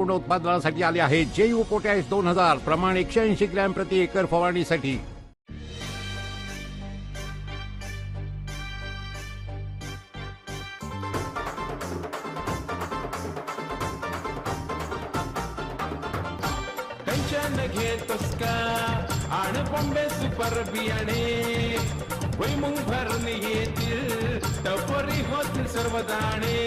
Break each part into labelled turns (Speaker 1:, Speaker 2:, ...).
Speaker 1: पूर्ण उत्पादनासाठी आले आहेत. JU पोटॅश 2000 प्रमाण 180 ग्रॅम प्रति एकर फवारणीसाठी.
Speaker 2: टेन्शन घेतोस का आण बॉम्बे सुपर बियाणे भुईमुंग भरणे येतील टपोरी होतील सर्व दाणे.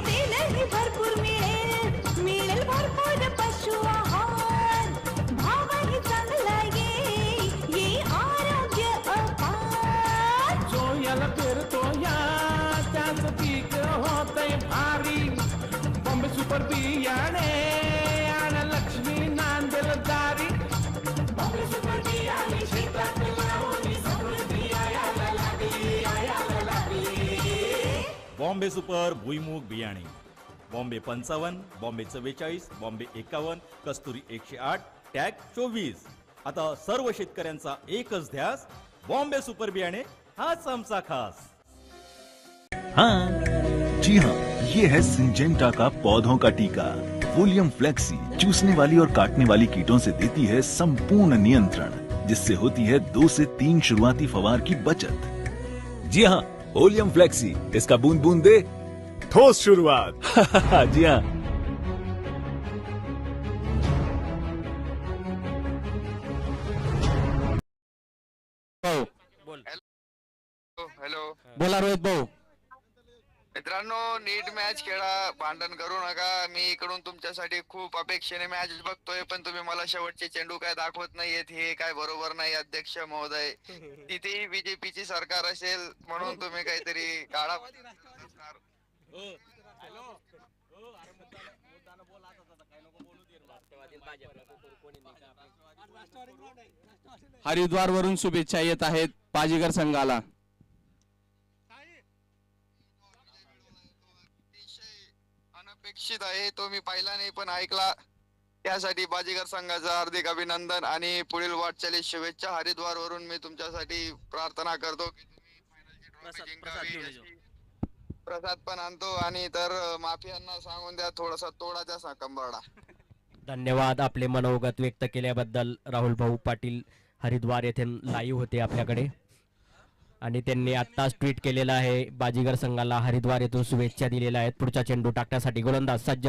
Speaker 3: तेलही भरपूर मिळेल मिळेल भरपूर पशु आहार भावही चांगला ये आरोग्य अपार.
Speaker 2: जो याला पेरतो या त्याच पीक होतंय भारी. बॉम्बे सुपर बियाणे आण लक्ष्मी नांदेल दारी. बॉम्बे सुपर बियाणे शेतात लावून समृद्धी यायला लागली यायला लागली.
Speaker 4: बॉम्बे सुपर भुईमुग बियाणे बॉम्बे 55, बॉम्बे 44, बॉम्बे 51, कस्तुरी 108, टॅग 24. आता सर्व शेतकऱ्यांचा एकच ध्यास, बॉम्बे सुपर बियाणे हाच आमचा खास.
Speaker 5: हाँ जी हाँ, ये है सिंजेंटा का पौधों का टीका. वोलियम फ्लेक्सी चूसने वाली और काटने वाली कीटों से देती है संपूर्ण नियंत्रण, जिससे होती है 2 से 3 शुरुआती फवार की बचत.
Speaker 6: जी हाँ, वोलियम फ्लेक्सी, इसका बूंद बूंद दे ठोस शुरुआत. जी हाँ.
Speaker 7: हॅलो
Speaker 8: बोला रोहित भाऊ.
Speaker 7: मित्रांनो, नीट मॅच खेळा, भांडण करू नका. मी इकडून तुमच्यासाठी खूप अपेक्षेने मॅच बघतोय, पण तुम्ही मला शेवटचे चेंडू काय दाखवत नाहीयेत. हे काय बरोबर नाही अध्यक्ष महोदय. तिथेही बीजेपीची सरकार असेल म्हणून तुम्ही काहीतरी काढा.
Speaker 8: हरिद्वार वरून शुभेच्छा येत आहेत बाजीगर संघाला.
Speaker 7: अनपेक्षित आहे तो, मी पाहिला नाही पण ऐकला. त्यासाठी बाजीगर संघाचं हार्दिक अभिनंदन आणि पुढील वाटचालीस शुभेच्छा. हरिद्वार वरून मी तुमच्यासाठी प्रार्थना करतो की तुम्ही फायनलची ट्रॉफी जिंकावी अशी. प्रसाद पण आणतो आणि तर माफियांना सांगून द्या थोडासा तोडाचा कंबरडा.
Speaker 9: धन्यवाद आपले मनोगत व्यक्त केल्याबद्दल. राहुल भाऊ पाटील हरिद्वार येथे लाईव्ह होते आपल्याकडे आणि त्यांनी आत्ताच ट्विट केलेलं आहे. बाजीगर संघाला हरिद्वार येथून शुभेच्छा दिलेल्या आहेत. पुढचा चेंडू टाकण्यासाठी गोलंदाज सज्ज.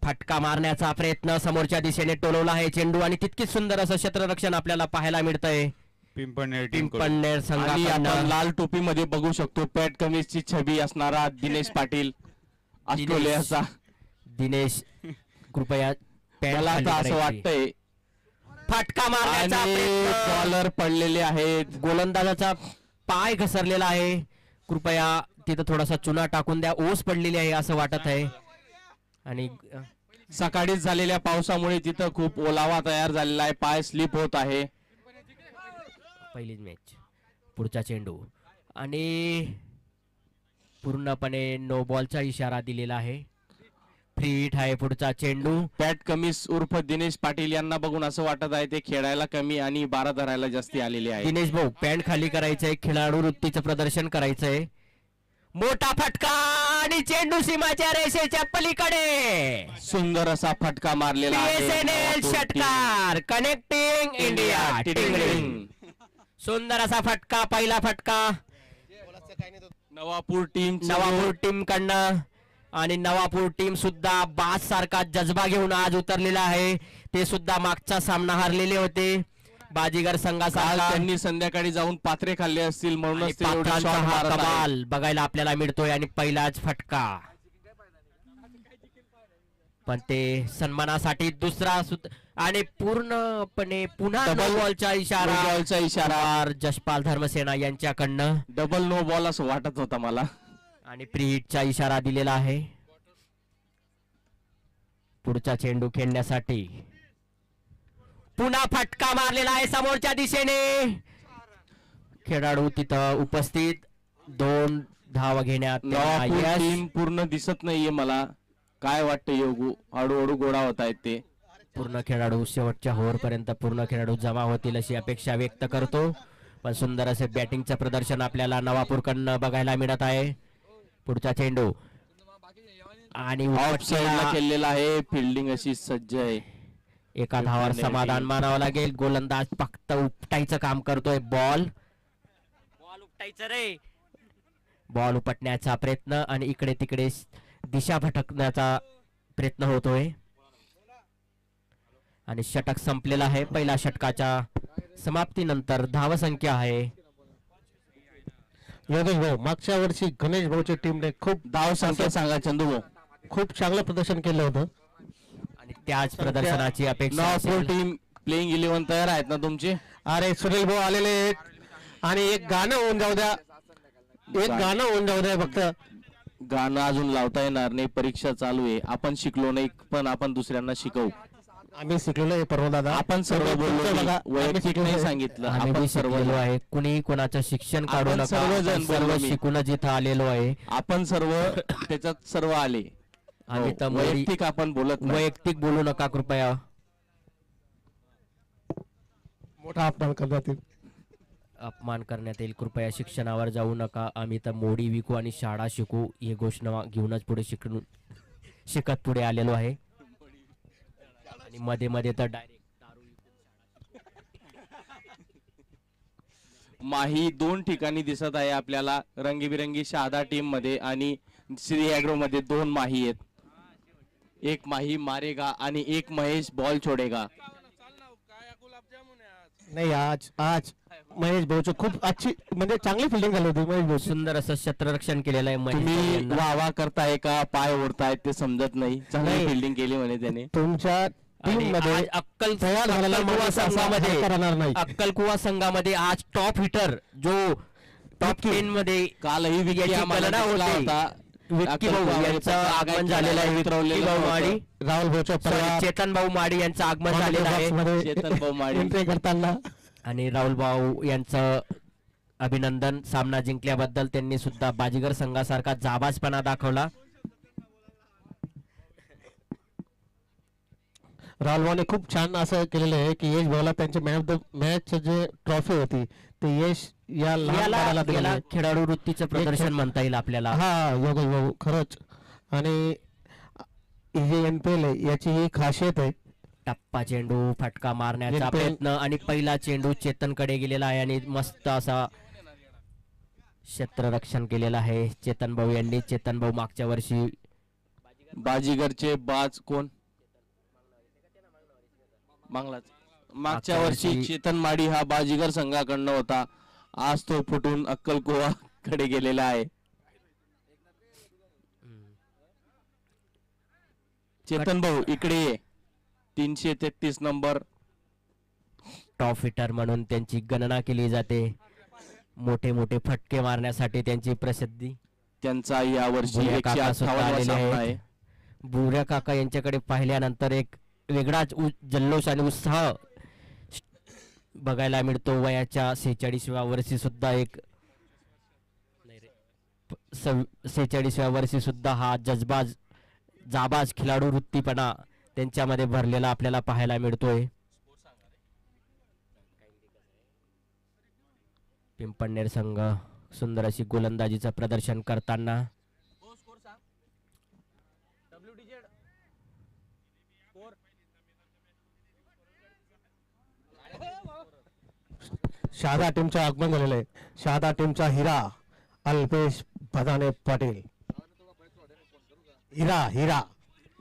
Speaker 9: फटका मारण्याचा प्रयत्न समोरच्या दिशेने टोलवला आहे चेंडू आणि तितकीच सुंदर असं क्षेत्ररक्षण आपल्याला पाहायला मिळतंय पिंपळनेर संघाकडून.
Speaker 8: लाल टोपी मध्ये बघू शकतो पॅट कमीजची छबी असणारा दिनेश पाटील ऑस्ट्रेलियाचा.
Speaker 9: दिनेश कृपया
Speaker 8: मला आता असं वाटतंय
Speaker 9: फटका मारण्याचा
Speaker 8: बॉलर पडलेले आहेत.
Speaker 9: गोलंदाजाचा पाय घसरलेला आहे. कृपया तिथं थोडासा चुना टाकून द्या. ओस पडलेली आहे असं वाटत आहे आणि
Speaker 8: सकाळीच झालेल्या पावसामुळे तिथं खूप ओलावा तयार झालेला आहे. पाय स्लिप होत आहे.
Speaker 9: पहिलीच मॅच. पुढचा चेंडू आणि पूर्णपणे नो बॉलचा इशारा दिलेला आहे. फ्री हिट आहे पुढचा चेंडू.
Speaker 8: पॅट कमीज उर्फ दिनेश पाटील यांना बघून असं वाटत आहे ते खेळायला कमी आणि 12 धरायला जास्ती आलेले आहे.
Speaker 9: दिनेश भाऊ पॅन्ट खाली करायचंय, खेळाडू वृत्तीचं प्रदर्शन करायचंय. मोठा फटका आणि चेंडू सीमाच्या रेषेच्या पलीकडे.
Speaker 8: सुंदर असा फटका मारलेला आहे.
Speaker 9: षटकार कनेक्टिंग इंडिया. सुंदर असा फटका, पहिला फटका
Speaker 8: नवापूर टीम
Speaker 9: कडनं. आणि नवापूर टीम सुद्धा बाज सारखा जज्बा घेऊन आज उतरलेला आहे. ते सुद्धा मागचा सामना हारलेले होते. बाजीगर संघाचा
Speaker 8: त्यांनी संध्याकाळी जाऊन पात्रे खाल्ले असतील म्हणूनच
Speaker 9: कमाल बघायला आपल्याला मिळतोय. आणि पहिलाच फटका, पण ते सन्मानासाठी दुसरा आणि पूर्णपणे पुन्हा डबल बॉलचा इशारा Jaspal Dharmasena यांच्याकडनं.
Speaker 8: Double no ball असं वाटत होता मला.
Speaker 9: आणि प्री हिटचा इशारा दिलेला आहे. पुढचा चेंडू खेळण्यासाठी पुन्हा फटका मारलेला आहे समोरच्या दिशेने. खेळाडू तिथं उपस्थित. 2 धावा घेण्यात
Speaker 8: टीम पूर्ण दिसत नाहीये मला. काय वाटतं योगू? हळूहळू गोळा होत आहेत ते
Speaker 9: पूर्ण खेळाडू. शेवटच्या ओव्हर पर्यंत पूर्ण खेळाडू जमा होतील अशी अपेक्षा व्यक्त करतो. पण सुंदर असे बॅटिंगचं प्रदर्शन आपल्याला नवापूरकडनं बघायला मिळत आहे. पुढचा चेंडू आणि
Speaker 8: ऑफ साईडला केलेला आहे. फिल्डिंग अशी सज्ज आहे.
Speaker 9: एका धावावर समाधान मानावं लागेल. गोलंदाज फक्त उपटायचं काम करतोय. बॉल उपटायचं रे. बॉल उपटण्याचा प्रयत्न आणि इकडे तिकडे दिशा भटकण्याचा प्रयत्न होतोय आणि षटक संपलेला आहे. पहिल्या षटकाच्या समाप्तीनंतर धावसंख्या आहे.
Speaker 10: योगेश भाऊ, मागच्या वर्षी गणेश भाऊच्या टीमने खूप
Speaker 8: धावसंख्या सांगा चंदू भाऊ.
Speaker 10: खूप चांगलं प्रदर्शन केलं होतं
Speaker 9: आणि त्याच प्रदर्शनाची अपेक्षा असेल.
Speaker 8: टीम प्लेइंग 11 तयार आहेत ना तुमचे?
Speaker 10: अरे सुनील भाऊ आलेले आहेत आणि एक गाणं होऊन जाऊ द्या. फक्त
Speaker 8: गाणं अजून लावता येणार नाही. परीक्षा चालू आहे. आपण शिकलो नाही पण आपण दुसऱ्यांना शिकवू.
Speaker 10: आम्ही शिकलेलो आहे परवा दादा.
Speaker 8: आपण सर्व बोललो
Speaker 10: बघा,
Speaker 8: वैयक्तिक नाही सांगितलं.
Speaker 9: आम्ही
Speaker 8: आपण
Speaker 9: शिकलेलो आहे. कुणी कोणाचं शिक्षण काढू
Speaker 8: आपण
Speaker 9: नका.
Speaker 8: सर्वजण
Speaker 9: आपण सर्व
Speaker 8: बोललो मी.
Speaker 9: शिकूनच इथं आलेलो आहे.
Speaker 8: आपण सर्व त्याच्यात सर्व आले.
Speaker 9: आम्ही तर
Speaker 8: वैयक्तिक आपण बोलत नाही.
Speaker 9: वैयक्तिक बोलू नका कृपया.
Speaker 10: मोठा अपमान करण्यात येईल.
Speaker 9: अपमान करण्यात येईल. कृपया शिक्षणावर जाऊ नका. आम्ही तर मोडी विकू आणि शाळा शिकू ही घोषणा घेऊनच पुढे शिकत पुढे आलेलो आहे. आणि मध्ये मध्ये तर डायरेक्ट
Speaker 8: माही 2 ठिकाणी दिसत आहे आपल्याला. रंगीबिरंगी शहादा टीम मध्ये आणि श्री ॲग्रो मध्ये 2 माही आहेत. एक माही मारेगा आणि एक महेश बॉल छोडेगा.
Speaker 10: नाही आज महेश भाऊचं खूप अच्छी म्हणजे चांगली फिल्डिंग झाली होती. महेश भाऊ
Speaker 9: सुंदर असं क्षेत्ररक्षण केलेलं आहे.
Speaker 8: तुम्ही
Speaker 9: महेश यांना.
Speaker 8: वाह करताय का पाय ओढतायत ते समजत नाही. चांगली
Speaker 10: नाही.
Speaker 8: फिल्डिंग केली म्हणे त्याने.
Speaker 10: तुमच्या टीम
Speaker 9: आणि
Speaker 10: मध्ये
Speaker 9: आज
Speaker 10: तयार झालेला माणूस असा
Speaker 9: संघामध्ये
Speaker 10: राहणार नाही.
Speaker 9: अक्कलकुवा संघामध्ये आज टॉप हिटर जो टॉप 10 मध्ये
Speaker 8: कालही विकी
Speaker 9: याची
Speaker 8: आम्हाला
Speaker 9: गणना
Speaker 8: दिसला
Speaker 9: होते.
Speaker 8: होता.
Speaker 9: विक्की भाऊ यांचं आगमन झालेलं आहे. विक्की भाऊ माडी,
Speaker 10: राहुल भाऊच्या परिवार
Speaker 9: चेतन भाऊ माडी यांचं आगमन झालेलं आहे.
Speaker 8: चेतन भाऊ माडी.
Speaker 10: एंट्री करताना
Speaker 9: आणि राहुल भाऊ यांचं अभिनंदन. सामना जिंकल्याबद्दल त्यांनी सुद्धा बाजीगर संघासारखा जाबाजपणा दाखवला.
Speaker 10: राहुल भाऊने खूप छान असं केलेलं आहे की यश भाऊला त्यांचे मॅन ऑफ द मॅच जे ट्रॉफी होती ते यश या लहान बाळाला दिलेलं
Speaker 9: याला
Speaker 10: आहे.
Speaker 9: खेळाडू वृत्तीचं प्रदर्शन म्हणता येईल आपल्याला.
Speaker 10: हा योगेश भाऊ खरंच. आणि हे NPL आहे याची ही खासियत आहे.
Speaker 9: टप्पा चेंडू फटका मारण्याचा
Speaker 10: NPL
Speaker 9: प्रयत्न आणि पहिला चेंडू चेतनकडे गेलेला आहे आणि मस्त असा क्षेत्ररक्षण केलेलं आहे चेतन भाऊ यांनी. चेतन भाऊ मागच्या वर्षी
Speaker 8: बाजीगरचे बाज कोण? मागच्या वर्षी चेतन माडी हा बाजीगर संघाकडनं होता. आज तो फुटून अक्कलकुवा कडे गेलेला आहे. चेतन भाऊ इकडे ये. 333 नंबर
Speaker 9: टॉप हिटर म्हणून त्यांची गणना केली जाते. मोठे मोठे फटके मारण्यासाठी त्यांची प्रसिद्धी.
Speaker 8: त्यांचा या वर्षी
Speaker 9: बुऱ्या काका सुद्धा
Speaker 8: 158
Speaker 9: आलेले
Speaker 8: सामना
Speaker 9: आहेत.
Speaker 8: आहे.
Speaker 9: बुऱ्या काका यांच्याकडे पाहिल्यानंतर एक वेगळाच जल्लोष आणि उत्साह बघायला मिळतो. वयाच्या 46व्या वर्षी सुद्धा 46व्या वर्षी सुद्धा हा जाबाज खिलाडू वृत्तीपणा त्यांच्यामध्ये भरलेला आपल्याला पाहायला मिळतोय. पिंपळनेर संघ सुंदर अशी गोलंदाजीचं प्रदर्शन करताना.
Speaker 10: शहादा टीमचं आगमन झालेलं आहे. शहादा टीमचा हिरा अल्पेश भदाने पाटील.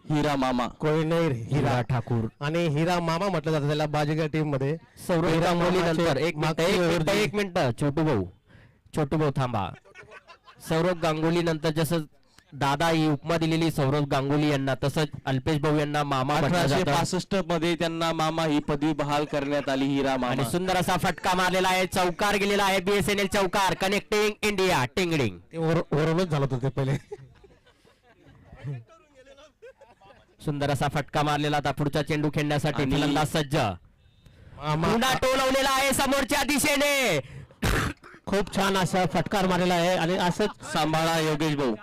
Speaker 10: हिरा
Speaker 8: मामा
Speaker 10: कोयनेर
Speaker 9: हिरा ठाकूर
Speaker 10: आणि हिरा मामा म्हटलं जातं त्याला बाजीगर टीम मध्ये.
Speaker 9: सौरभ गांगुली नंतर एक मिनिट छोटू भाऊ थांबा. सौरभ गांगुली नंतर जसं दादा ही उपमा दिलेली सौरभ गांगुली यांना तसंच अल्पेश भाऊ यांना मामा म्हटलं जातं.
Speaker 8: 1865 मध्ये त्यांना मामा ही पदवी बहाल करण्यात आली. हिरा
Speaker 9: आणि
Speaker 8: मामा
Speaker 9: सुंदर असा फटका मारलेला आहे. चौकार गेलेला आहे. BSNL चौकार कनेक्टिंग इंडिया टिंगडिंग.
Speaker 10: ते वरूनच झालं होतं ते पहिले.
Speaker 9: सुंदर असा फटका मारलेला आता पुढचा चेंडू खेळण्यासाठी फलंदाज सज्ज. पुन्हा टोलवलेला आहे समोरच्या दिशेने.
Speaker 10: खूप छान असा फटकार मारलेला आहे आणि असंच
Speaker 8: सांभाळा योगेश भाऊ.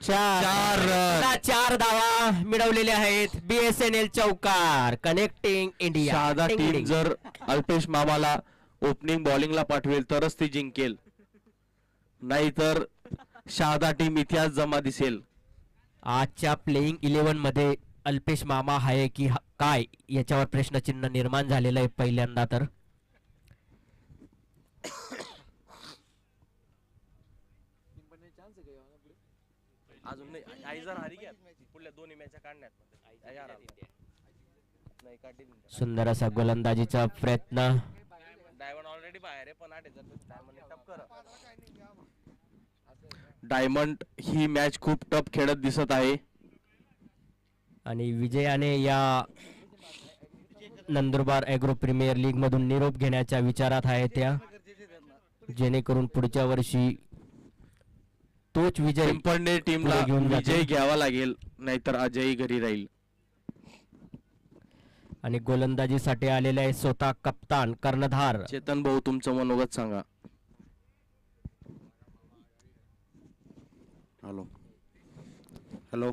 Speaker 9: 4 धावा मिळवलेल्या आहेत. BSNL चौकार कनेक्टिंग इंडिया.
Speaker 8: शहादा टीम जर अल्पेश मामाला ओपनिंग बॉलिंगला पाठवेल तरच ती जिंकेल. नाहीतर शहादा टीम इतिहास जमा दिसेल.
Speaker 9: आजच्या प्लेइंग 11 मध्ये अल्पेश मामा आहे की काय याच्यावर प्रश्नचिन्ह निर्माण झालेलं आहे पहिल्यांदा तर.
Speaker 8: अजून नाही आई जर हारी घ्या पुढल्या दोन्ही मॅच काढण्यात नाही काढली.
Speaker 9: सुंदर असा गोलंदाजीचा प्रयत्न.
Speaker 8: डायमंड ऑलरेडी बाहेर आहे पण डायमंड ही मॅच खूप टफ खेळत दिसत आहे
Speaker 9: आणि विजयाने या नंदुरबार ॲग्रो प्रीमियर लीग मधून निरोप घेण्याच्या विचारात आहे त्या, जेणेकरून पुढच्या वर्षी तोच विजय
Speaker 8: पिंपळनेर टीमला विजय घ्यावा लागेल नाहीतर अजय घरी राहील.
Speaker 9: आणि गोलंदाजीसाठी आलेले आहे स्वतः कप्तान कर्णधार.
Speaker 8: चेतन भाऊ तुमचं मनोगत सांगा.
Speaker 11: हॅलो हॅलो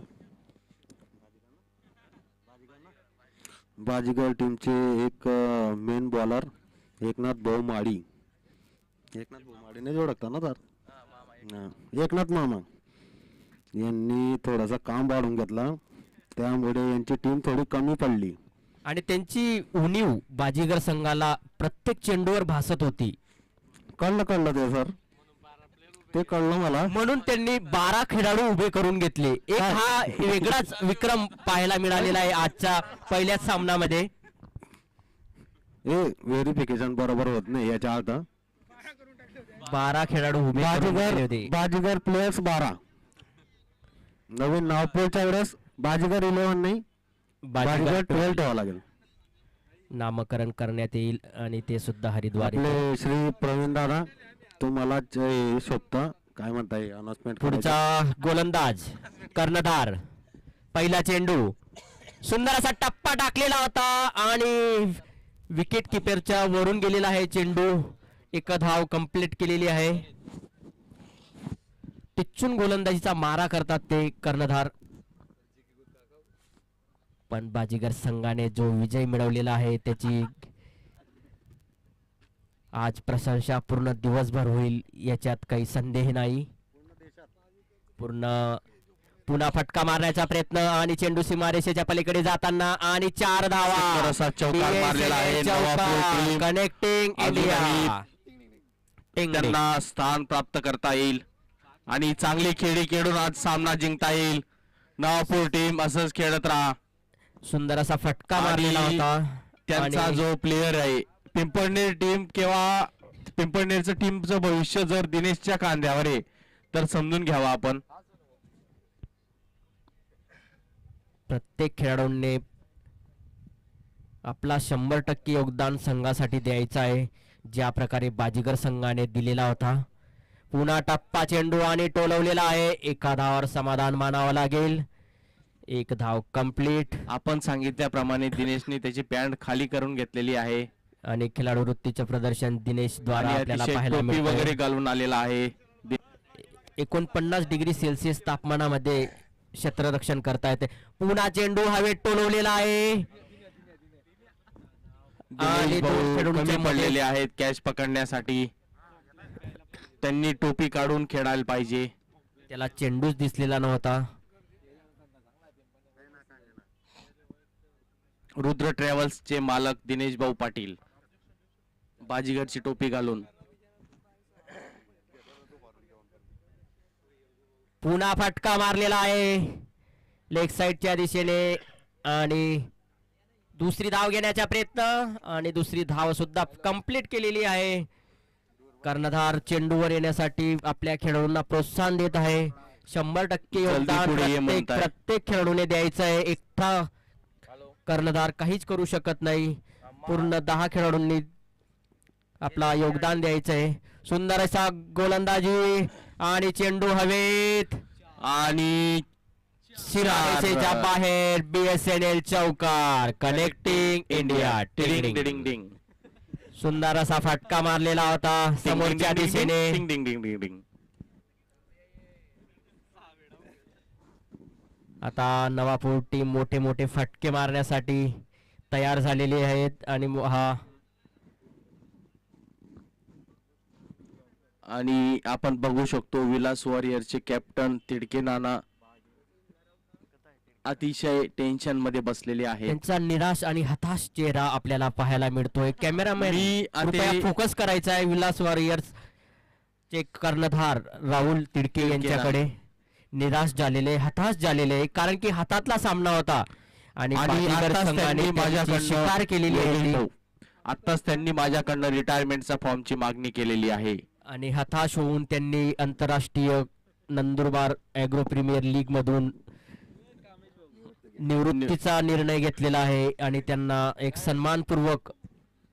Speaker 11: बाजीगर टीमचे एक मेन बॉलर एकनाथ भाऊ माडी. एकनाथ भाऊ माडीने ओळखता ना तर एकनाथ मामा यांनी थोडासा काम वाढून घेतला त्यामुळे यांची टीम थोडी कमी पडली
Speaker 9: आणि त्यांची उणीव बाजीगर संघाला प्रत्येक चेंडूवर भासत होती.
Speaker 11: कळलं ते सर, ते कळलं मला.
Speaker 9: म्हणून त्यांनी 12 खेळाडू उभे करून घेतले. एक हा वेगळाच विक्रम पाहायला मिळालेला आहे आजच्या पहिल्याच सामन्यामध्ये.
Speaker 11: व्हेरिफिकेशन बरोबर होत नाही याच्या आता.
Speaker 9: 12 खेळाडू उभे होते.
Speaker 11: बाजीगर प्लेयर्स 12. नवीन नाव पुढच्या वेळेस बाजीगर 11 नाही बाजीगर 12 ठेवावं लागेल.
Speaker 9: नामकरण करण्यात येईल आणि ते सुद्धा हरिद्वार.
Speaker 11: आपले श्री प्रवीण दादा तुम्हाला शोभता काय म्हणताय अनाउन्समेंट.
Speaker 9: पुढचा गोलंदाज कर्णधार. पहिला चेंडू सुंदर असा टप्पा टाकलेला होता आणि विकेट किपरच्या वरून गेलेला आहे चेंडू. एक धाव कंप्लीट केलेली आहे. टिच्चून गोलंदाजीचा मारा करतात ते कर्णधार. पण बाजीगर संघाने जो विजय मिळवलेला आहे त्याची आज प्रशंसा पूर्ण दिवसभर होईल याच्यात काही संदेह नाही. पुन्हा फटका मारण्याचा प्रयत्न आणि चेंडू सीमारेषेच्या पलीकडे जाताना आणि 4 धावा. कनेक्टिंग इंडिया
Speaker 8: त्यांना स्थान प्राप्त करता येईल आणि चांगली खेळी खेळून आज सामना जिंकता येईल. नवापूर टीम असंच खेळत राहा.
Speaker 9: सुंदर असा फटका मारलेला होता
Speaker 8: त्यांचा जो प्लेयर आहे पिंपळनेर टीम किंवा पिंपळनेरचं टीमचं भविष्य जर दिनेशच्या कांद्यावर आहे तर समजून घ्यावा आपण.
Speaker 9: प्रत्येक खेळाडूंनी आपला 100% योगदान संघासाठी द्यायचं आहे ज्या प्रकारे बाजीगर संघाने दिलेला होता. पुन्हा टप्पा चेंडू आणि टोलवलेला आहे. एका धावावर समाधान मानावं लागेल. एक धाव कंप्लीट.
Speaker 8: आपण सांगितल्याप्रमाणे दिनेशने त्याची पॅन्ट खाली करून घेतलेली आहे
Speaker 9: आणि खेळाडू वृत्तीचं प्रदर्शन दिनेश द्वारा आपल्याला पाहायला
Speaker 8: टोपी वगैरे घालून आलेला आहे.
Speaker 9: 49 डिग्री सेल्सिअस तापमानामध्ये क्षेत्ररक्षण करता येते. पुन्हा चेंडू हवेत टोलवलेला आहे आणि
Speaker 8: कमी पडलेले आहेत कॅच पकडण्यासाठी. त्यांनी टोपी काढून खेळायला पाहिजे.
Speaker 9: त्याला चेंडूच दिसलेला नव्हता.
Speaker 8: रुद्र ट्रॅव्हल्स चे मालक दिनेश भाऊ पाटील बाजीगरची टोपी घालून.
Speaker 9: पुन्हा फटका मारलेला आहे लेग साइडच्या दिशेने आणि दुसरी धाव घेण्याचा प्रयत्न आणि दुसरी धाव सुद्धा कंप्लीट केलेली आहे. कर्णधार चेंडूवर येण्यासाठी आपल्या खेळाडूंना प्रोत्साहन देत आहे. 100% योगदान प्रत्येक खेळाडूने द्यायचं आहे. एकटा कर्णधार काहीच करू शकत नाही. पूर्ण 10 खेळाडूंनी आपला योगदान द्यायचं आहे. सुंदर असा गोलंदाजी आणि चेंडू हवेत आणि सीमारेषेच्या बाहेर. BSNL चौकार. Connecting India.
Speaker 8: Ding ding.
Speaker 9: सुंदर असा फटका मारलेला होता समोरच्या दिशेने.
Speaker 8: डिंग डिंग डिंग.
Speaker 9: आता नवापूर टीम मोठे मोठे फटके मारण्यासाठी तयार झालेली आहेत
Speaker 8: आणि आपण बघू शकतो विलास वॉरियरचे कॅप्टन तिडके नाना अतिशय टेन्शन मध्ये बसलेले आहेत.
Speaker 9: त्यांचा निराश आणि हताश चेहरा आपल्याला पाहायला मिळतोय. कॅमेरामॅन फोकस करायचा आहे विलास वॉरियर्स चे कर्णधार राहुल तिडके यांच्याकडे. निराश झालेले, हताश झालेले, कारण की हातातला सामना होता आणि बाजीगर संघाने माझ्याकडे शिकार केलेली आहे.
Speaker 8: आताच त्यांनी माझ्याकडनं रिटायरमेंटचा फॉर्मची मागणी केलेली आहे
Speaker 9: आणि हताश होऊन त्यांनी आंतरराष्ट्रीय नंदुरबार ॲग्रो प्रीमियर लीग मधून निवृत्तीचा निर्णय घेतलेला आहे आणि त्यांना एक सन्मानपूर्वक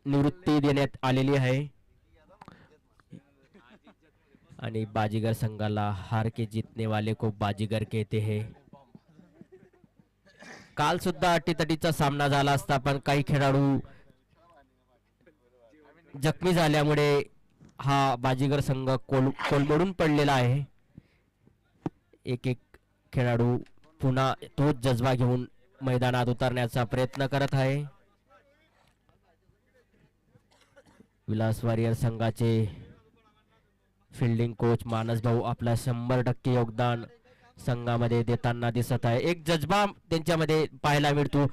Speaker 9: निवृत्ती देण्यात आलेली आहे. आणि बाजीगर संघाला हार के जीतने वाले को बाजीगर कहते हैं. काल सुद्धा अटीतटीचा सामना झाला असता पण काही खेळाडू जखमी झाल्यामुळे हा बाजीगर संघ कोलमडून पडलेला आहे. एक एक खेळाडू पुन्हा तोच जज्बा घेऊन मैदानात उतरण्याचा प्रयत्न करत आहे. विलास वॉरियर संघाचे फील्डिंग कोच मानस भाऊ आपला 100% योगदान संघामध्ये देताना दिसत आहे. एक जज्बा त्यांच्यामध्ये पाहायला मिळतो.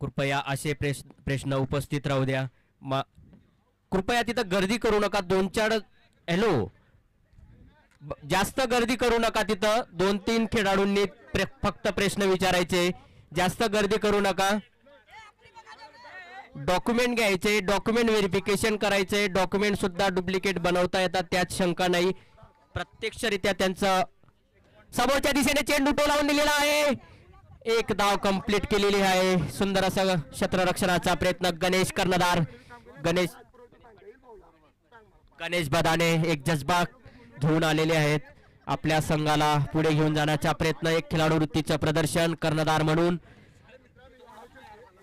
Speaker 9: कृपया असे प्रश्न उपस्थित राहू द्या. कृपया तिथं गर्दी करू नका. 2-4 हॅलो जास्त गर्दी करू नका. तिथं 2-3 खेळाडूंनी फक्त प्रश्न विचारायचे. जास्त गर्दी करू नका. डॉक्युमेंट घ्यायचे, डॉक्युमेंट व्हेरिफिकेशन करायचे. डॉक्युमेंट सुद्धा डुप्लिकेट बनवता येतात, त्यात शंका नाही. प्रत्यक्षरित्या त्यांचं समोरच्या दिशेने चेंडू टोलावून दिलेला आहे. एक धाव कंप्लीट केलेली आहे. सुंदर असा क्षेत्ररक्षणाचा प्रयत्न. गणेश कर्णधार गणेश बदाने एक जज्बा घेऊन आलेले आहेत. आपल्या संघाला पुढे घेऊन जाण्याचा प्रयत्न. एक खेळाडू वृत्तीचं प्रदर्शन कर्णधार म्हणून,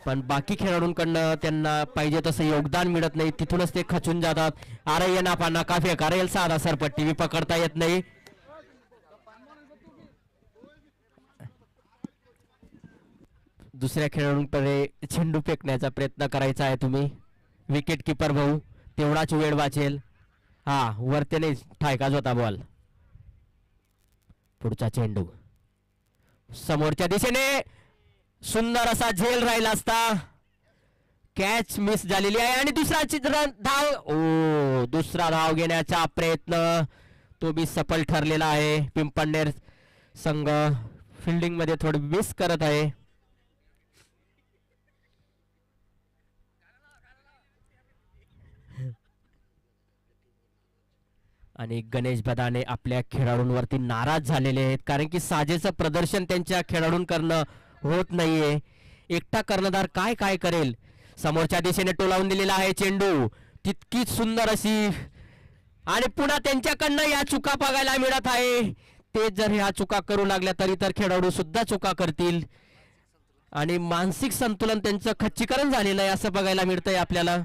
Speaker 9: पण बाकी खेळाडूंकडनं त्यांना पाहिजे तसं योगदान मिळत नाही. तिथूनच ते खचून जातात. आरय नापाना काफी करेल साधा सरपट्टी बी पकडता येत नाही. दुसऱ्या खेळाडूंकडे चेंडू फेकण्याचा प्रयत्न करायचा आहे तुम्ही. विकेट किपर भाऊ तेवढाच वेळ वाचेल. हा वरते नाही ठायकाच होता बॉल. पुढचा चेंडू समोरच्या दिशेने सुंदर असा झेल राहिला असता. कॅच मिस झालेली आहे आणि दुसरा धाव घेण्याचा प्रयत्न तो बी सफल ठरलेला आहे. पिंपळनेर संघ फिल्डिंग मध्ये थोडी मिस करत आहे. आणि गणेश बदाने आपल्या खेळाडूंवरती नाराज झालेले आहेत, कारण की साजेचं प्रदर्शन त्यांच्या खेळाडूंकडनं होत नाहीये. एकटा कर्णधार काय काय करेल. समोरच्या दिशेने टोलावून दिलेला आहे चेंडू. तितकीच सुंदर अशी आणि पुन्हा त्यांच्याकडनं या चुका बघायला मिळत आहे. ते जर ह्या चुका करू लागल्या तरी तर खेळाडू सुद्धा चुका करतील आणि मानसिक संतुलन त्यांचं खच्चीकरण झालेलं आहे असं बघायला मिळतंय आपल्याला.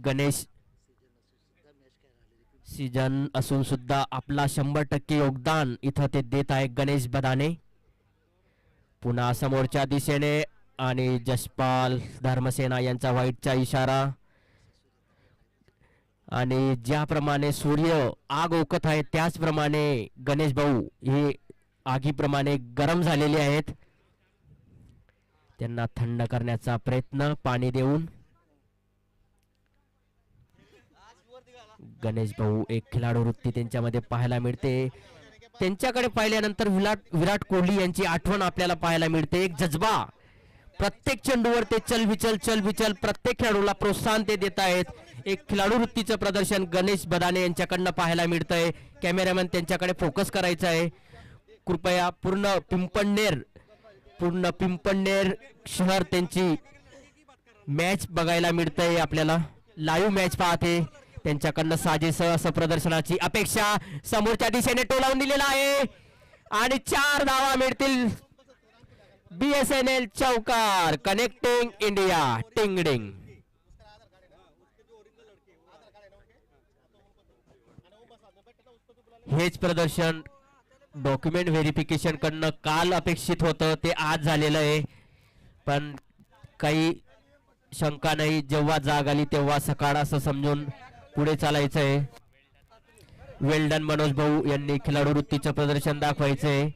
Speaker 9: गणेश सीजन असून सुद्धा आपला 100% योगदान इथं ते देत आहे गणेश बदाने. पुन्हा समोरच्या दिशेने आणि जसपाल धर्मसेना यांचा व्हाईटचा इशारा. आणि ज्याप्रमाणे सूर्य आग ओकत आहे त्याचप्रमाणे गणेश भाऊ हे आगीप्रमाणे गरम झालेले आहेत. त्यांना थंड करण्याचा प्रयत्न पाणी देऊन. गणेश भाऊ एक खेळाडू वृत्ती त्यांच्यामध्ये पाहायला मिळते. त्यांच्याकडे पाहिल्यानंतर विराट कोहली यांची आठवण आपल्याला पाहायला मिळते. एक जज्बा प्रत्येक चेंडूवर ते चल विचल प्रत्येक खेळाडूला प्रोत्साहन ते देत आहेत. एक खेळाडू वृत्तीचं प्रदर्शन गणेश बदाने यांच्याकडनं पाहायला मिळतंय. कॅमेरामॅन त्यांच्याकडे फोकस करायचा आहे. कृपया पूर्ण पिंपळनेर शहर त्यांची मॅच बघायला मिळतंय आपल्याला. लाईव्ह मॅच पाहते. त्यांच्याकडनं साजेसं असं प्रदर्शनाची अपेक्षा. समोरच्या दिशेने टोलावून दिलेला आहे आणि 4 धावा मिळतील. BSNL चौकार. Connecting India. टिंगडिंग. हेच प्रदर्शन डॉक्युमेंट व्हेरिफिकेशन कडनं काल अपेक्षित होतं ते आज झालेलं आहे, पण काही शंका नाही, जेव्हा जाग आली तेव्हा सकाळ असं समजून पुढे चालायचंय. वेल्डन मनोज भाऊ यांनी खिलाडू वृत्तीचं प्रदर्शन दाखवायचंय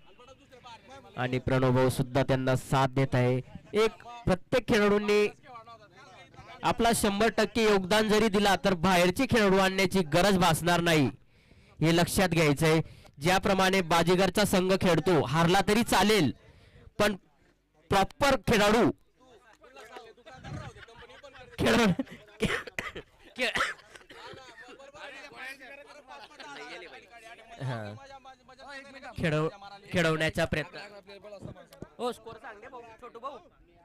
Speaker 9: आणि प्रणव भाऊ सुद्धा त्यांना साथ देत आहे. एक प्रत्येक खेळाडूंनी आपला 100% योगदान जरी दिला तर बाहेरचे खेळाडू आणण्याची गरज भासणार नाही, हे लक्षात घ्यायचंय. ज्याप्रमाणे बाजीगरचा संघ खेळतो, हारला तरी चालेल पण प्रॉपर खेळाडू खेळवण्याचा प्रयत्न. हो, स्कोर सांग दे भाऊ.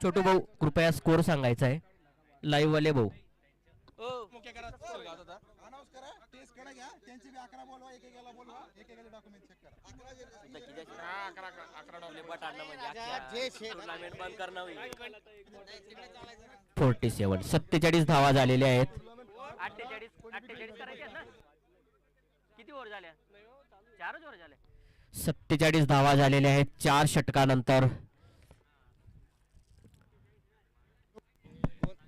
Speaker 9: छोटू भाऊ कृपया स्कोर सांगायचा आहे. लाईव्ह वाले भाऊ. फोर्टी 47 धावा झालेल्या आहेत. 47 धावा झालेल्या आहेत 4 षटकानंतर.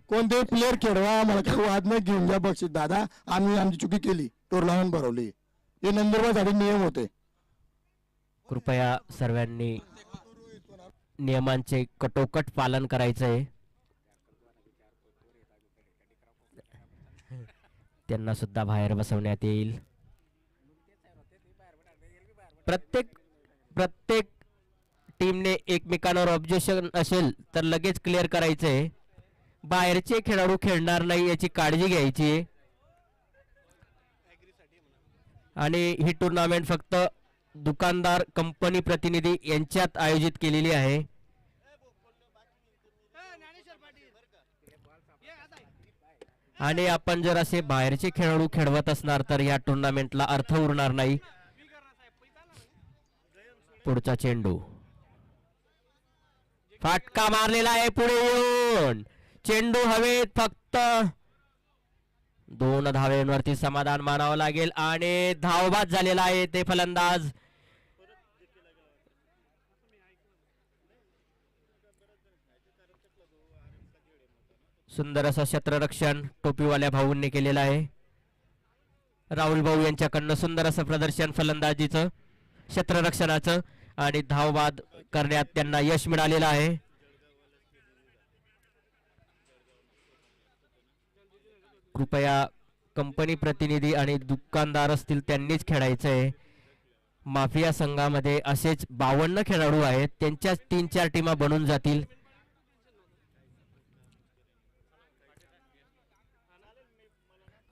Speaker 12: कोणतेही प्लेअर खेळवा, मला काही वाद नाही, घेऊन जा बक्षीस दादा. आम्ही आमची चुकी केली, टुर्नामेंट भरवली, हे नंदुरबारसाठी नियम होते.
Speaker 9: कृपया सर्वांनी नियमांचे कटोकट पालन करायचंय. त्यांना सुद्धा बाहेर बसवण्यात येईल. प्रत्येक टीमने एकमेकांवर ऑब्जेक्शन असेल तर लगेच क्लिअर करायचंय. बाहेरचे खेळाडू खेळणार नाही याची काळजी घ्यायची. आणि ही टुर्नामेंट फक्त दुकानदार, कंपनी प्रतिनिधी यांच्यात आयोजित केलेली आहे. आणि आपण जर असे बाहेरचे खेळाडू खेळवत असणार तर या टुर्नामेंटला अर्थ उरणार नाही. पुढचा चेंडू फाटका मारलेला आहे पुढे येऊन. चेंडू हवेत, फक्त 2 धावेंवरती समाधान मानावं लागेल आणि धावबाद झालेला आहे ते फलंदाज. सुंदर असं क्षेत्ररक्षण टोपीवाल्या भाऊंनी केलेलं आहे. राहुल भाऊ यांच्याकडनं सुंदर असं प्रदर्शन फलंदाजीचं, क्षेत्ररक्षणाचं आणि धावबाद करण्यात त्यांना यश मिळालेलं आहे. कृपया कंपनी प्रतिनिधी आणि दुकानदार असतील त्यांनीच खेळायचंय. माफिया संघामध्ये असेच 52 खेळाडू आहेत, त्यांच्याच 3-4 टीमा बनून जातील.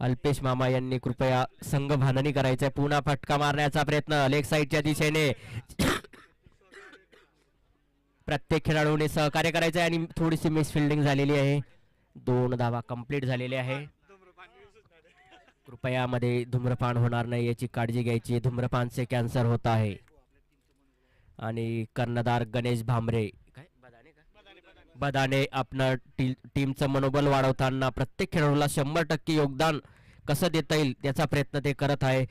Speaker 9: अल्पेश मामा यांनी कृपया संघ भाननी करायचंय. पुन्हा फटका मारण्याचा प्रयत्न लेग साईडच्या दिशेने. प्रत्येक खेळाडूने सहकार्य करायचं आहे आणि थोडीशी मिसफिल्डिंग झालेली आहे. 2 धावा कंप्लीट झालेले आहे. कृपया मध्ये धूम्रपान होणार नाही याची काळजी घ्यायची. धूम्रपानचे कॅन्सर होत आहे. आणि कर्णधार गणेश भांबरे बदाने आपलं टीमचं मनोबल वाढवताना प्रत्येक खेळाडूला 100% योगदान कसं देता येईल याचा प्रयत्न ते करत आहे.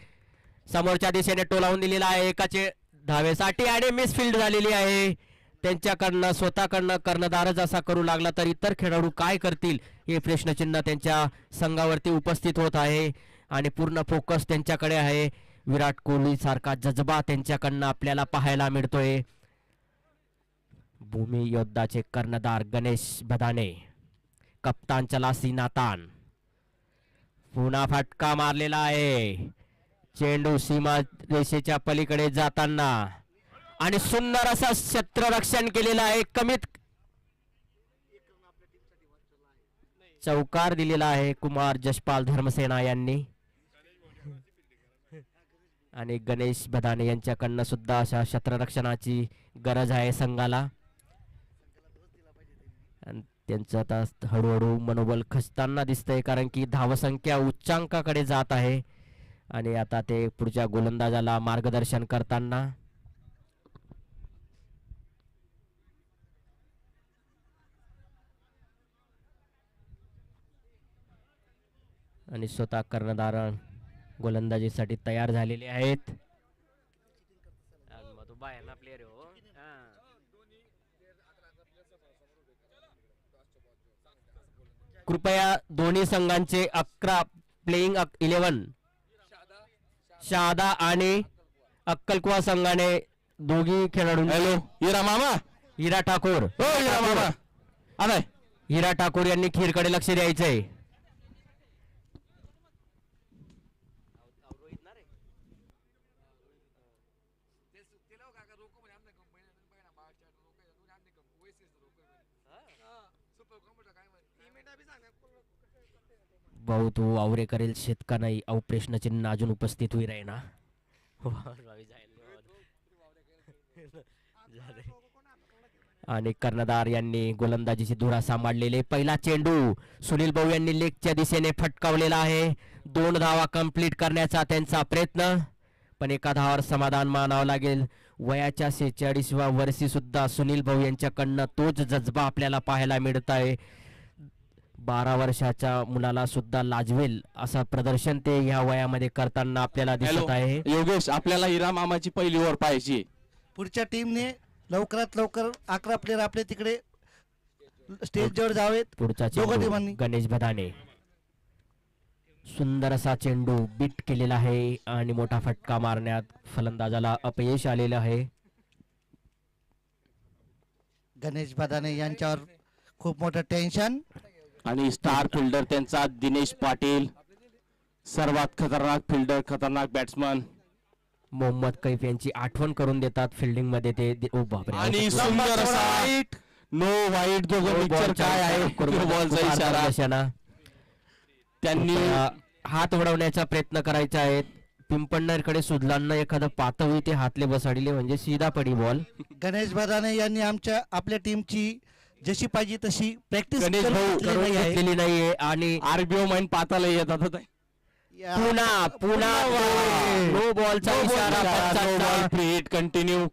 Speaker 9: समोरच्या दिशेने टोलावून दिलेला आहे एकाचे धावेसाठी आणि मिसफिल्ड झालेली आहे त्यांच्याकडनं. स्वतःकडनं कर्णधारच असा करू लागला तर इतर खेळाडू काय करतील हे प्रश्नचिन्ह त्यांच्या संघावरती उपस्थित होत आहे आणि पूर्ण फोकस त्यांच्याकडे आहे. विराट कोहली सारखा जज्बा त्यांच्याकडनं आपल्याला पाहायला मिळतोय. भूमी योद्धाचे कर्णधार गणेश बदाने, कप्तान चलासी नातान. पुन्हा फटका मारलेला आहे. चेंडू सीमा रेषेच्या पलीकडे जाताना आणि सुंदर असं क्षेत्ररक्षण केलेलं आहे. कमीत चौकार दिलेला आहे कुमार जशपाल धर्मसेना यांनी. आणि गणेश बदाने यांच्याकडनं सुद्धा अशा क्षेत्ररक्षणाची गरज आहे संघाला. त्यांचं आता हळूहळू मनोबल खचताना दिसतंय कारण की धावसंख्या उच्चांकाकडे जात आहे आणि आता ते पुढच्या गोलंदाजाला मार्गदर्शन करताना. आणि स्वतः कर्णधार गोलंदाजीसाठी तयार झालेले आहेत. प्लेयर हो. कृपया दोन्ही संघांचे 11 प्लेइंग 11 शहादा आणि अक्कलकुवा संघाने दोघी खेळाडू
Speaker 8: हॅलो हिरा मामा
Speaker 9: हिरा ठाकूर
Speaker 8: हिरा मामा आलाय
Speaker 9: हिरा ठाकूर यांनी खीरकडे लक्ष द्यायचंय. भाऊ तू आवरे करेल शेतका नाही अव प्रश्न चिन्ह अजून उपस्थित होई राही ना. आणि कर्णधार यांनी गोलंदाजीची धुरा सांभाळलेले. पहिला चेंडू सुनील भाऊ यांनी लेगच्या दिशेने फटकावलेला आहे. 2 धावा कंप्लीट करण्याचा त्यांचा प्रयत्न, पण एका धावावर समाधान मानावं लागेल. वयाच्या 46व्या वर्षी सुद्धा सुनील भाऊ यांच्याकडनं तोच जज्बा आपल्याला पाहायला मिळत आहे. 12 वर्षाच्या मुलाला सुद्धा लाजवेल असं प्रदर्शन ते ह्या वयामध्ये करताना आपल्याला दिसत आहे.
Speaker 8: योगेश आपल्याला हिरा मामाची पहिली ओव्हर पाहायची.
Speaker 13: पुढच्या टीमने लवकरात लवकर 11 प्लेयर आपले तिकडे स्टेज जवळ जावेत.
Speaker 9: पुढचा चेंडू गणेश बदाने, सुंदर असा चेंडू बीट केलेला आहे आणि मोठा फटका मारण्यात फलंदाजाला अपयश आलेलं आहे.
Speaker 13: गणेश बदाने यांच्यावर खूप मोठं टेन्शन.
Speaker 8: आणि स्टार फिल्डर त्यांचा दिनेश पाटील, सर्वात खतरनाक फिल्डर, खतरनाक बॅट्समन
Speaker 9: मोहम्मद कैफ यांची आठवण करून देतात फिल्डिंग मध्ये ते. ओ बापरे,
Speaker 8: आणि सुंदर असा नो वाईट दोघं पिक्चर काय आहे बॉलचा इशारा. त्यांनी
Speaker 9: हात वळवण्याचा प्रयत्न करायचा आहे. पिंपळनेरकडे सुधलांना एखादं पातळी ते हातले बसाडले म्हणजे सीधा पडी बॉल.
Speaker 13: गणेश बदाने यांनी आपल्या टीमची जशी पाहिजे तशी प्रॅक्टिस
Speaker 9: घेतलेली नाहीये आणि
Speaker 8: आरबीओ माइन पाताला येतात.
Speaker 9: पुन्हा नो बॉलचा इशारा.
Speaker 8: Free hit continue.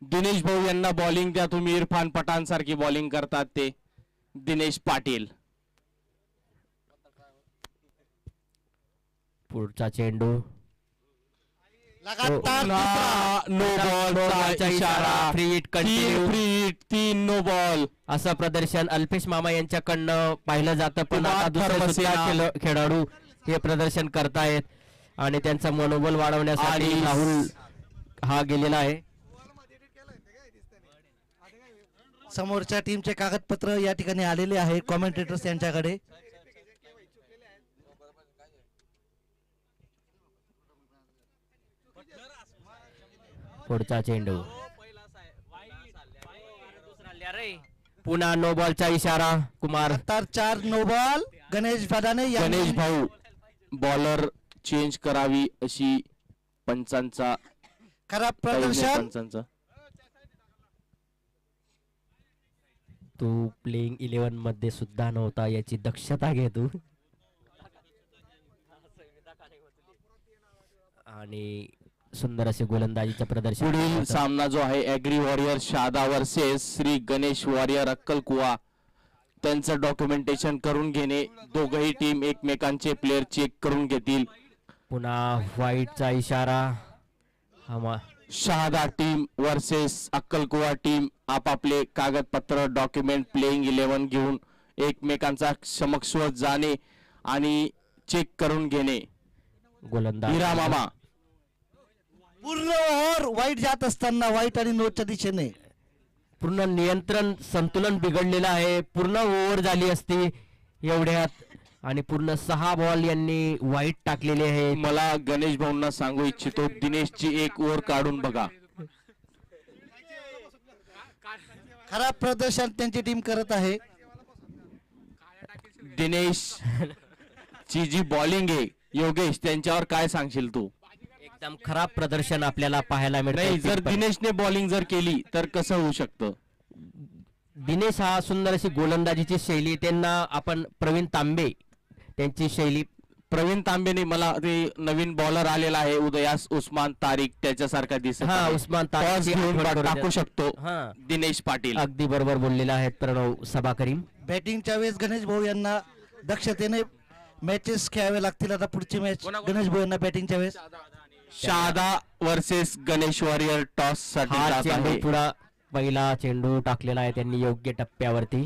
Speaker 8: दिनेश भाऊ यांना बॉलिंग द्या तुम्ही. इरफान पठाण सारखी बॉलिंग करतात ते दिनेश पाटील.
Speaker 9: पुढचा चेंडू
Speaker 8: नो बॉलचा इशारा.
Speaker 9: Free hit continue.
Speaker 8: Free hit 3 no ball
Speaker 9: असं प्रदर्शन अल्पेश मामा यांच्याकडनं पाहिलं जातं. पण आता दुसरे खेळाडू हे प्रदर्शन करतायत आणि त्यांचं मनोबल वाढवण्यासाठी राहुल हा गेलेला आहे.
Speaker 13: समोरच्या टीमचे कागदपत्र या ठिकाणी आलेले आहे कॉमेंटेटर्स यांच्याकडे.
Speaker 9: पुढचा चेंडू पुन्हा नो बॉलचा इशारा. Kumar
Speaker 13: 4 no ball. गणेश बदाने
Speaker 8: गणेश भाऊ बॉलर चेंज करावी अशी पंचांचा
Speaker 13: खराब प्रदर्शन.
Speaker 9: तू प्लेइंग 11 मध्ये सुद्धा नव्हता याची दक्षता घे तू. आणि सुंदर असे गोलंदाजीचं प्रदर्शन.
Speaker 8: पुढील सामना जो आहे agri warrior Shahada versus Shri Ganesh warrior अक्कलकुवा. त्यांचं डॉक्युमेंटेशन करून घेणे. दोघही टीम एकमेकांचे प्लेयर चेक करून घेतील.
Speaker 9: पुन्हा व्हाईटचा इशारा.
Speaker 8: शहादा टीम वर्सेस अक्कलकुवा टीम आपापले कागदपत्र डॉक्युमेंट प्लेइंग 11 घेऊन एकमेकांचा समक्ष जाणे आणि चेक करून घेणे.
Speaker 9: गोलंदाज
Speaker 8: हिरा मामा
Speaker 13: पूर्ण ओव्हर वाईट जात असताना वाईट आणि नोटच्या दिशेने
Speaker 9: पूर्ण नियंत्रण संतुलन बिघडलेलं आहे. पूर्ण ओव्हर झाली असती एवढ्यात आणि पूर्ण 6 बॉल यांनी वाईट टाकलेले आहे.
Speaker 8: मला गणेश भाऊंना सांगू इच्छितो दिनेशची 1 ओव्हर काढून बघा.
Speaker 13: खराब प्रदर्शन त्यांची टीम करत आहे.
Speaker 8: दिनेश ची जी बॉलिंग आहे योगेश त्यांच्यावर काय सांगशील तू.
Speaker 9: एकदम खराब प्रदर्शन आपल्याला पाहायला मिळतं.
Speaker 8: जर दिनेशने बॉलिंग जर केली तर कसं होऊ शकतं.
Speaker 9: दिनेश हा सुंदर अशी गोलंदाजीची शैली. त्यांना आपण प्रवीण तांबे त्यांची शैली.
Speaker 8: प्रवीण तांबेने मला ते नवीन बॉलर आलेला आहे उदयास उस्मान तारिक त्याच्यासारखा दिसत.
Speaker 9: उस्मान तारिक
Speaker 8: टाकू शकतो. दिनेश पाटील
Speaker 9: अगदी बरोबर बोललेला आहे प्रणव सभा करीम.
Speaker 13: बॅटिंगच्या वेळेस गणेश भाऊ यांना दक्षतेने मॅचेस खेळावे लागतील. आता पुढची मॅच गणेश भाऊ यांना बॅटिंगच्या वेळेस.
Speaker 8: Shahada versus Ganesh warrior toss साठी
Speaker 9: पुढा पहिला चेंडू टाकलेला आहे त्यांनी योग्य टप्प्यावरती.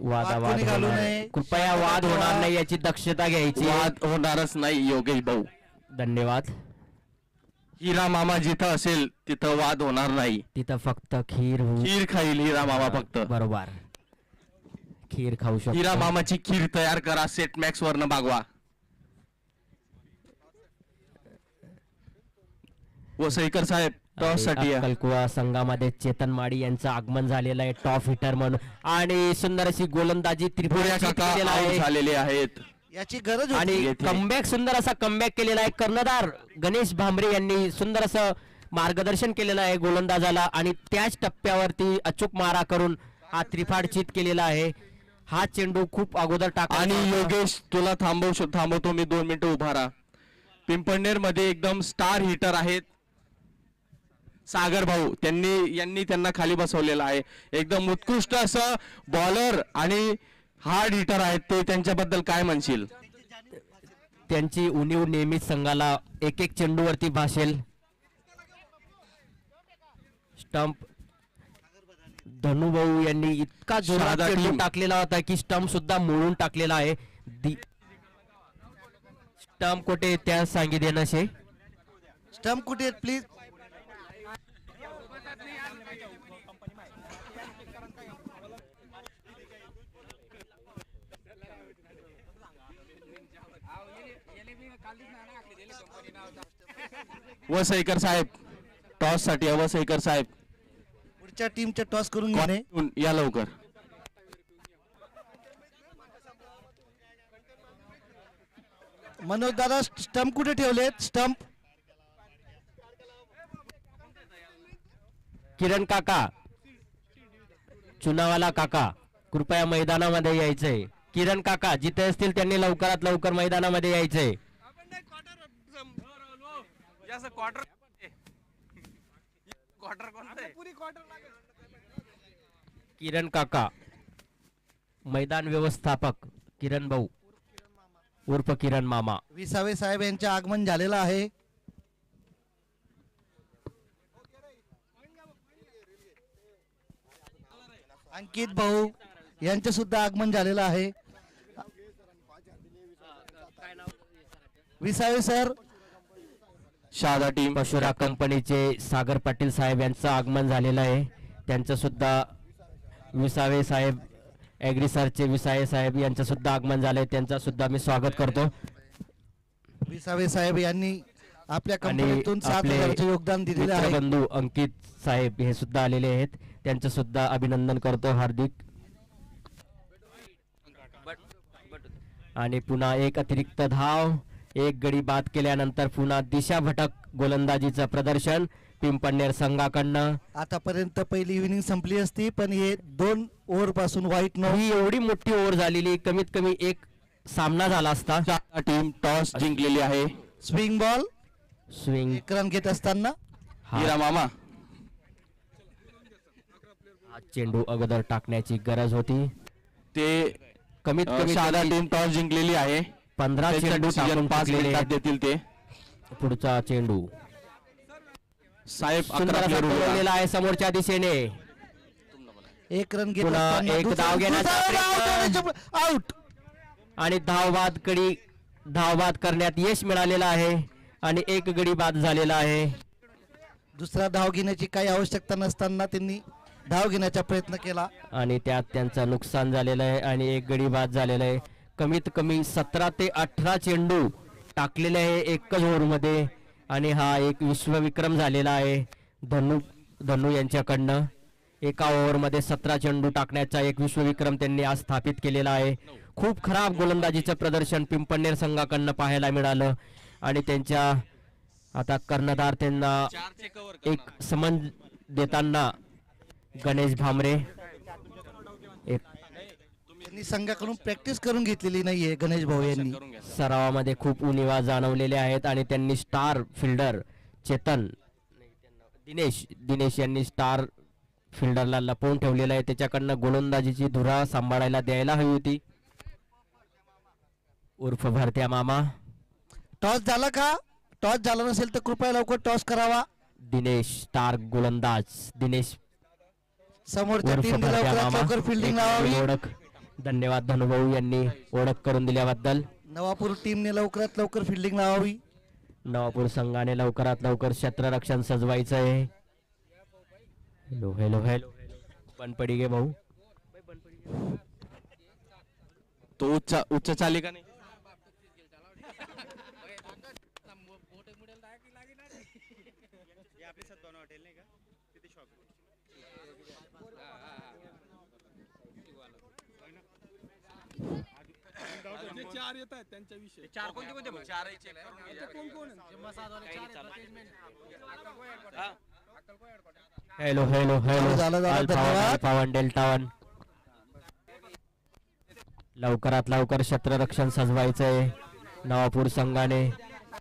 Speaker 9: वादावाद
Speaker 13: घालू
Speaker 9: होणार-
Speaker 13: नये.
Speaker 9: कृपया वाद होणार नाही याची दक्षता घ्यायची.
Speaker 8: वाद होणारच नाही योगेश भाऊ.
Speaker 9: धन्यवाद.
Speaker 8: हिरा मामा जिथं असेल तिथं वाद होणार नाही.
Speaker 9: तिथं फक्त खीर
Speaker 8: खीर खाईल हिरा मामा फक्त.
Speaker 9: बरोबर, खीर खाऊ शकतो.
Speaker 8: हिरा मामाची खीर तयार करा, सेट मॅक्स वरनं भागवा. वसईकर साहेब टॉस साठी या.
Speaker 9: अक्कलकुवा संघामध्ये चेतन माडी यांचं आगमन झालेलं आहे टॉप हिटर म्हणून आणि सुंदर अशी गोलंदाजी
Speaker 8: पुऱ्या काका out झालेले आहेत.
Speaker 13: याची गरज
Speaker 9: आणि
Speaker 13: होती.
Speaker 9: कमबॅक सुंदर असा कमबॅक केलेला आहे. कर्णधार गणेश भांबरे यांनी सुंदर असं मार्गदर्शन केलेलं आहे गोलंदाजाला आणि त्याच टप्प्यावरती अचूक मारा करून हा त्रिफाड केलेला आहे. हा चेंडू खूप अगोदर टाकला
Speaker 8: आणि योगेश तुला थांबवतो मी 2 मिनिटं उभा राहा. पिंपळनेर मध्ये एकदम स्टार हिटर आहेत सागर भाऊ. यांनी त्यांना खाली बसवलेलं आहे. एकदम उत्कृष्ट असं बॉलर आणि हार्ड हिटर आहेत ते. त्यांच्याबद्दल काय म्हणशील?
Speaker 9: त्यांची उणीव नेहमीच संघाला एक एक चेंडूवरती भासेल. स्टंप धनुभाऊ यांनी इतका जोरात चेंडू टाकलेला होता की स्टंप सुद्धा मोडून टाकलेला आहे. स्टंप कुठे त्या सांगी देण्याचे
Speaker 13: स्टंप कुठे प्लीज.
Speaker 8: वसईकर साहेब टॉस साठी वसईकर साहेब
Speaker 13: पुढच्या टीमचे टॉस करून घेणे.
Speaker 8: या लवकर.
Speaker 13: मनोज दादा स्टंप कुठे ठेवलेत? स्टंप
Speaker 9: किरण काका चुनावाला काका कृपया मैदानामध्ये यायचंय. किरण काका जिथे असतील त्यांनी लवकरात लवकर मैदानामध्ये यायचंय. किरण काका मैदान व्यवस्थापक किरण भाऊ उर्फ किरण मामा.
Speaker 13: विसावे साहेब यांचे आगमन झालेलं आहे. अंकित भाऊ यांचे सुद्धा आगमन झालेलं आहे. विसावे सर
Speaker 8: शहादा टीम
Speaker 9: पशुरा कंपनीचे सागर पाटील साहेब यांचं आगमन झालेलं आहे. त्यांचं सुद्धा विसावे साहेब ॲग्रिसरचे विसावे साहेब यांचं सुद्धा आगमन झालंय. त्यांचं सुद्धा मी स्वागत करतो.
Speaker 13: विसावे साहेब यांनी आपल्या
Speaker 9: आणि
Speaker 13: कंपनीतून 7,000 योगदान दिलेले आहे.
Speaker 9: मित्रबंधू अंकित साहेब हे सुद्धा आलेले आहेत. त्यांचं सुद्धा अभिनंदन करतो हार्दिक. आणि पुन्हा एक अतिरिक्त धाव, एक गडी बाद केल्यानंतर पुन्हा दिशा भटक गोलंदाजीचं प्रदर्शन पिंपळनेर संघाकडनं.
Speaker 13: आतापर्यंत पहिली इनिंग संपली असती पण हे 2 ओव्हर पासून वाईट
Speaker 9: ही एवढी मोठी ओव्हर झालेली कमीत कमी एक सामना झाला असता.
Speaker 8: टीम टॉस जिंकलेली आहे.
Speaker 13: स्विंग बॉल
Speaker 9: स्विंग
Speaker 13: एक रन घेत असताना
Speaker 8: हिरा मामा
Speaker 9: हा चेंडू अगोदर टाकण्याची गरज होती.
Speaker 8: ते
Speaker 9: कमीत कमी
Speaker 8: शहादा टीम टॉस जिंकलेली आहे.
Speaker 9: 15 चेंडू टाकून
Speaker 8: 5 मिनिटात देतील ते.
Speaker 9: पुढचा चेंडू
Speaker 8: साहेब
Speaker 9: सुंदर असा ठेवलेला आहे समोरच्या दिशेने.
Speaker 13: एक रन घेत
Speaker 9: पुन्हा
Speaker 13: असताना
Speaker 9: एक
Speaker 13: दुसरा-
Speaker 9: धाव घेण्याचा
Speaker 13: दुसरा धाव आउट
Speaker 9: आणि धावबाद करण्यात यश मिळालेलं आहे आणि एक गडी बाद झालेला आहे.
Speaker 13: दुसरा धाव घेण्याची काही आवश्यकता नसताना त्यांनी धाव घेण्याचा प्रयत्न केला
Speaker 9: आणि त्यात त्यांचं नुकसान झालेलं आहे आणि एक गडी बाद झालेला आहे. कमीत कमी 17 ते 18 चेंडू टाकलेले आहे एकच ओव्हरमध्ये आणि हा एक विश्वविक्रम झालेला आहे धनु यांच्याकडनं. एका ओव्हरमध्ये 17 चेंडू टाकण्याचा एक विश्वविक्रम त्यांनी आज स्थापित केलेला आहे. खूप खराब गोलंदाजीचं प्रदर्शन पिंपळनेर संघाकडनं पाहायला मिळालं आणि त्यांच्या आता कर्णधार त्यांना एक समन देताना गणेश भामरे
Speaker 13: त्यांनी संघाकडून प्रॅक्टिस करून घेतलेली नाहीये. गणेश भाऊ यांनी
Speaker 9: सरावामध्ये खूप उणिवा जाणवलेल्या आहेत आणि त्यांनी स्टार फिल्डर चेतन दिनेश यांनी स्टार फिल्डरला लपवून ठेवलेला आहे. त्याच्याकडनं गोलंदाजीची धुरा सांभाळायला द्यायला हवी होती. उर्फ भरत्या मामा.
Speaker 13: टॉस झाला का? टॉस झाला नसेल तर कृपया लवकर टॉस करावा.
Speaker 9: दिनेश स्टार गोलंदाज दिनेश
Speaker 13: समोरच्या
Speaker 9: उर्फ
Speaker 13: टीमने
Speaker 9: भरत्या
Speaker 13: लवकरात
Speaker 9: मामा.
Speaker 13: लवकर फिल्डिंग
Speaker 9: एक
Speaker 13: लावावी.
Speaker 9: ओळख धन्यवाद धनुभाऊ यांनी ओळख करून दिल्याबद्दल.
Speaker 13: नवापूर टीमने लवकरात लवकर फिल्डिंग लावावी.
Speaker 9: नवापूर संघाने लवकरात लवकर क्षेत्ररक्षण सजवायचं आहे. हॅलो हॅलो हॅलो पण पडी गे भाऊ.
Speaker 8: तो उच्च चाली का नाही.
Speaker 2: चार येत आहेत त्यांच्याविषयी.
Speaker 8: चार कोणते कोणते मग? चार चेक करून घ्या.
Speaker 2: कोण कोण
Speaker 9: hello hello hello alpha one delta one. लवकरात लवकर क्षेत्ररक्षण सजवायचंय नवापूर संघाने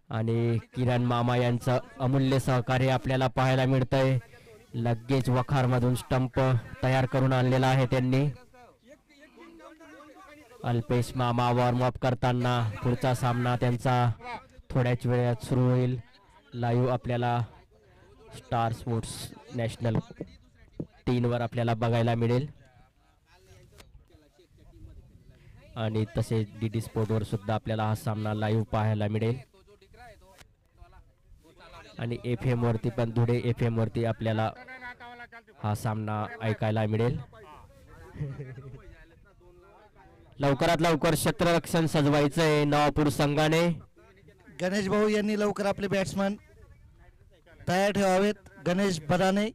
Speaker 9: आणि किरण मामा यांचं अमूल्य सहकार्य आपल्याला पाहायला मिळतंय. लगेच वखार मधून स्टंप तयार करून आणलेला आहे त्यांनी. अल्पेश मामा वॉर्मअप करताना पुढचा सामना त्यांचा थोड्याच वेळात सुरू होईल. लाईव्ह आपल्याला स्टार स्पोर्ट्स नॅशनल 3 वर आपल्याला बघायला मिळेल आणि तसेच DD स्पोर्ट वर सुद्धा आपल्याला हा सामना लाईव्ह पाहायला मिळेल आणि FM वरती पण धुळे FM वरती आपल्याला हा सामना ऐकायला मिळेल. लवकरात लवकर क्षेत्ररक्षण सजवायचंय नवापूर संघाने.
Speaker 13: गणेश भाऊ यांनी लवकर आपले बॅट्समन तयार ठेवावेत. गणेश बदाने.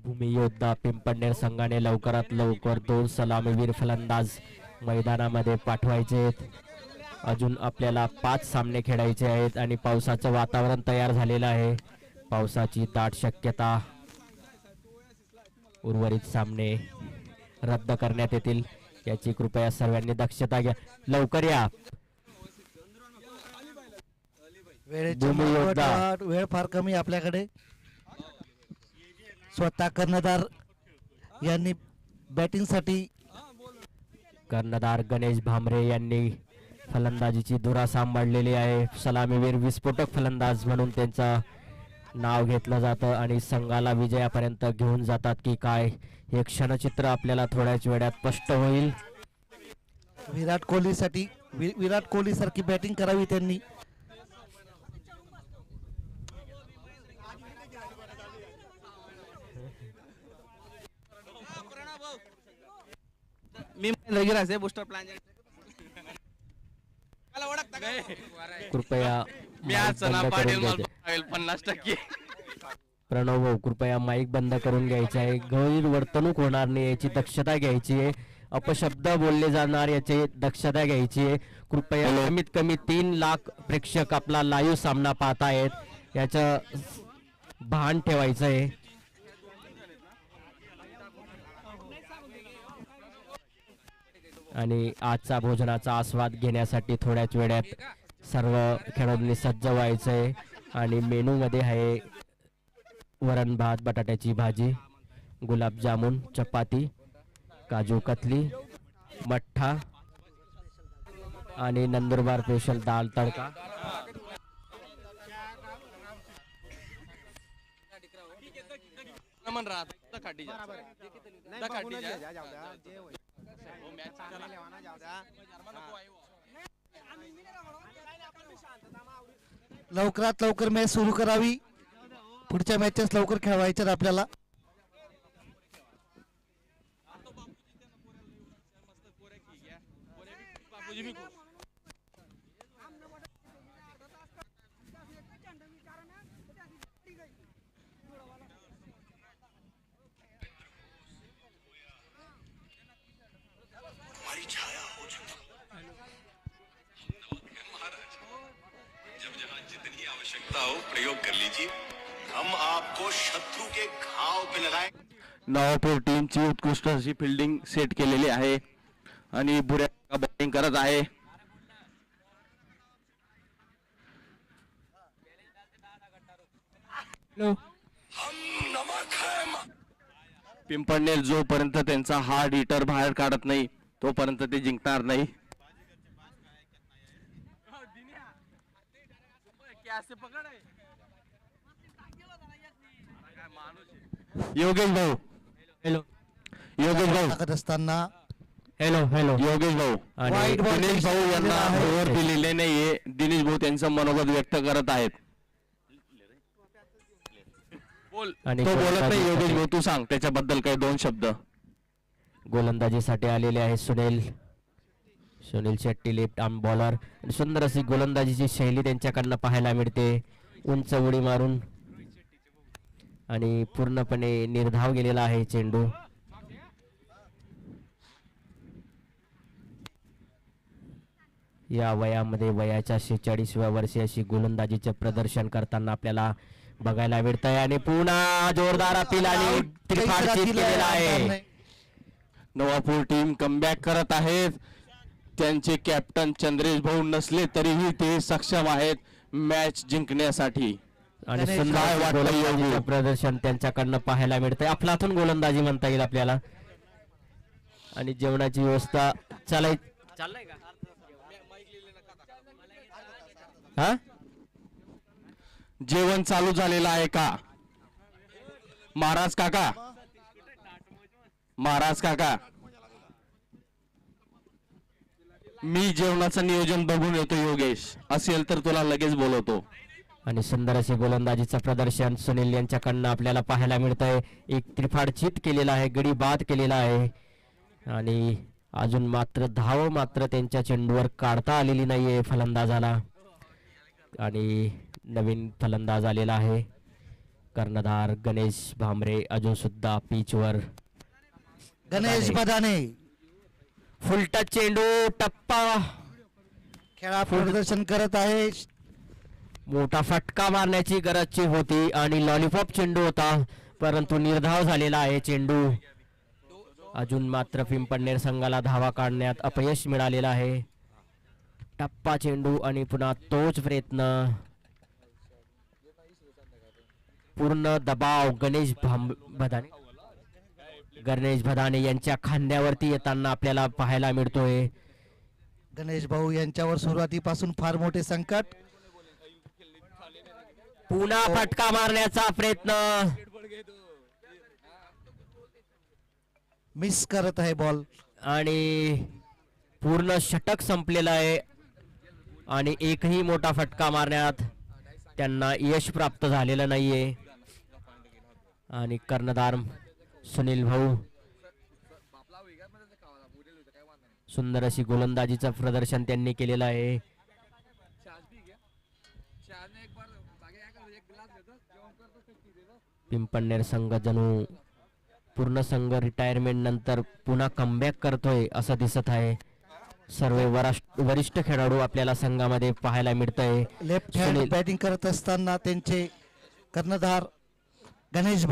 Speaker 9: भूमी योद्धा पिंपळनेर संघाने लवकरात लवकर 2 सलामीवीर फलंदाज मैदानामध्ये पाठवायचे आहेत. अजून आपल्याला 5 सामने खेळायचे आहेत आणि पावसाचं वातावरण तयार झालेलं आहे. पावसाची दाट शक्यता. उर्वरित सामने रद्द करण्यात येतील याची कृपया सर्वांनी दक्षता घ्या. लवकर या.
Speaker 13: वेळ फार कमी आपल्याकडे. स्वतः कर्णधार यांनी बॅटिंग साठी
Speaker 9: कर्णधार गणेश भामरे यांनी फलंदाजीची धुरा सांभाळलेली आहे. सलामीवीर विस्फोटक फलंदाज म्हणून त्यांचं नाव घेतलं जातं आणि संघाला विजयापर्यंत घेऊन जातात की काय हे क्षणचित्र आपल्याला थोड्याच वेळात स्पष्ट होईल.
Speaker 13: विराट कोहली सारखी बॅटिंग करावी त्यांनी.
Speaker 8: मी लगेच बूस्टर प्लॅन
Speaker 9: कृपया
Speaker 8: मी आज ना पाटील 50%.
Speaker 9: प्रणव भाऊ कृपया माईक बंद करून घ्यायचा आहे. गैरवर्तणूक होणार नाही याची दक्षता घ्यायची आहे. अपशब्द बोलले जाणार याची दक्षता घ्यायची आहे. कृपया कमीत कमी 3 लाख प्रेक्षक आपला लाईव्ह सामना पाहतायत याचं भान ठेवायचं आहे. आणि आजचा भोजनाचा आस्वाद घेण्यासाठी थोड्याच वेळात सर्व खेळाडूंनी सज्ज व्हायचंय आणि मेनू मध्ये आहे वरण भात, बटाट्याची भाजी, गुलाबजामुन, चपाती, काजू कतली, मठ्ठा आणि नंदुरबार स्पेशल दाल तडका.
Speaker 13: लवकरात लवकर मॅच सुरू करावी. पुढच्या मॅचेस लवकर खेळवायच्यात आपल्याला.
Speaker 14: प्रयोग कर लीजिए. हम आपको शत्रु के घाव पे लगाए.
Speaker 8: नवापूर टीमची उत्कृष्ट अशी फिल्डिंग सेट केलेली आहे आणि बुऱ्या बॅटिंग करत आहे. पिंपळनेर जोपर्यंत त्यांचा हार्ड हिटर बाहेर काढत नाही तोपर्यंत ते जिंकणार नाही. योगेश भाऊ.
Speaker 9: हॅलो
Speaker 8: योगेश भाऊ
Speaker 13: टाकत असताना
Speaker 9: हॅलो हॅलो
Speaker 8: योगेश भाऊ आणि
Speaker 13: White ball
Speaker 8: दिनेश भाऊ
Speaker 13: दिलेला
Speaker 8: यांना
Speaker 13: आहे.
Speaker 8: ओव्हर दिलेले नाहीये. दिनेश भाऊ त्यांचं मनोगत व्यक्त करत आहेत.
Speaker 9: आणि
Speaker 8: तो बोलत नाही. योगेश भाऊ तू सांग त्याच्याबद्दल काही 2 शब्द.
Speaker 9: गोलंदाजीसाठी आलेले आहे Sunil Shetty left arm bowler. सुंदर अशी गोलंदाजीची शैली त्यांच्याकडनं पाहायला मिळते. उंच उडी मारून आणि पूर्णपणे निर्धाव गेलेला आहे चेंडू. या वयामध्ये वयाच्या 46व्या वर्षी अशी गोलंदाजीचे प्रदर्शन करताना आपल्याला बघायला मिळत आहे. आणि पुन्हा जोरदार अपील आणि त्रिफाडचीत केलेला आहे.
Speaker 8: नवापूर टीम कमबॅक करत आहेत. त्यांचे कॅप्टन चंद्रेश भाऊ नसले तरीही ते सक्षम आहेत मॅच जिंकण्यासाठी.
Speaker 9: आणि
Speaker 8: काय
Speaker 9: सुंदर
Speaker 8: वाटतं
Speaker 9: गोलंदाजीचं
Speaker 8: योगू?
Speaker 9: प्रदर्शन त्यांच्याकडनं पाहायला मिळतंय. अफलातून गोलंदाजी म्हणता येईल आपल्याला. आणि जेवणाची व्यवस्था चालय का हा
Speaker 8: जेवण चालू झालेलं आहे का महाराज काका? महाराज काका मी जेवणाचं नियोजन बघून येतो योगेश. असेल तर तुला लगेच बोलवतो.
Speaker 9: आणि सुंदर असे गोलंदाजीचं प्रदर्शन सुनील यांच्याकडनं आपल्याला पाहायला मिळतंय. एक त्रिफाडचीत केलेला आहे, गडी बाद केलेला आहे. आणि अजून मात्र धाव मात्र त्यांच्या चेंडूवर काढता आलेली नाहीये फलंदाजाला. आणि नवीन फलंदाज आलेला आहे कर्णधार गणेश भांबरे. अजून सुद्धा पिचवर
Speaker 13: गणेश बदाने
Speaker 9: फुलटा चेंडू टप्पा
Speaker 13: खेळा प्रदर्शन करत आहे.
Speaker 9: मोठा फटका मारण्याची गरजची होती आणि लॉलीपॉप चेंडू होता परंतु निर्धाव झालेला आहे चेंडू. अजून मात्र पिंपळनेर संघाला धावा काढण्यात अपयश मिळालेलं आहे. टप्पा चेंडू आणि पुन्हा तोच प्रयत्न. पूर्ण दबाव गणेश भदाने यांच्या खांद्यावरती येताना आपल्याला पाहायला मिळतोय.
Speaker 13: गणेश भाऊ यांच्यावर सुरुवातीपासून फार मोठे संकट.
Speaker 9: पुन्हा फटका मारण्याचा प्रयत्न
Speaker 13: मिस करत आहे बॉल.
Speaker 9: आणि पूर्ण षटक संपलेलं आहे आणि एकही मोठा फटका मारण्यात त्यांना यश प्राप्त झालेलं नाहीये. आणि कर्णधार सुनील भाऊ सुंदर अशी गोलंदाजीचं प्रदर्शन त्यांनी केलेलं आहे. पिंपळनेर संघ जणू पूर्ण संघ रिटायरमेंट नंतर पुन्हा कमबॅक करतोय असं दिसत आहे. सर्व वरिष्ठ खेळाडू आपल्याला संघामध्ये पाहायला मिळतंय.
Speaker 13: लेफ्ट हँड बॅटिंग करत असताना त्यांचे कर्णधार गणेश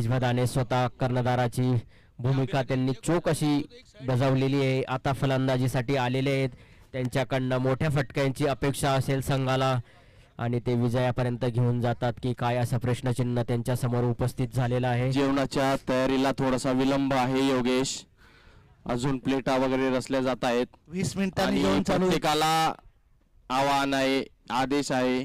Speaker 9: बदाने स्वतः कर्णधाराची भूमिका त्यांनी चोख अशी बजावलेली आहे. आता फलंदाजीसाठी आलेले आहेत. त्यांच्याकडनं मोठ्या फटक्यांची अपेक्षा असेल संघाला आणि ते विजयापर्यंत घेऊन जातात की काय असं प्रश्नचिन्ह त्यांच्या समोर उपस्थित झालेलं आहे.
Speaker 8: जेवणाच्या तयारीला थोडासा विलंब आहे योगेश. अजून प्लेटा वगैरे रचल्या जात आहेत.
Speaker 13: 20 मिनिटांनी जेवण चालू.
Speaker 8: प्रत्येकाला आवाहन आहे, आदेश आहे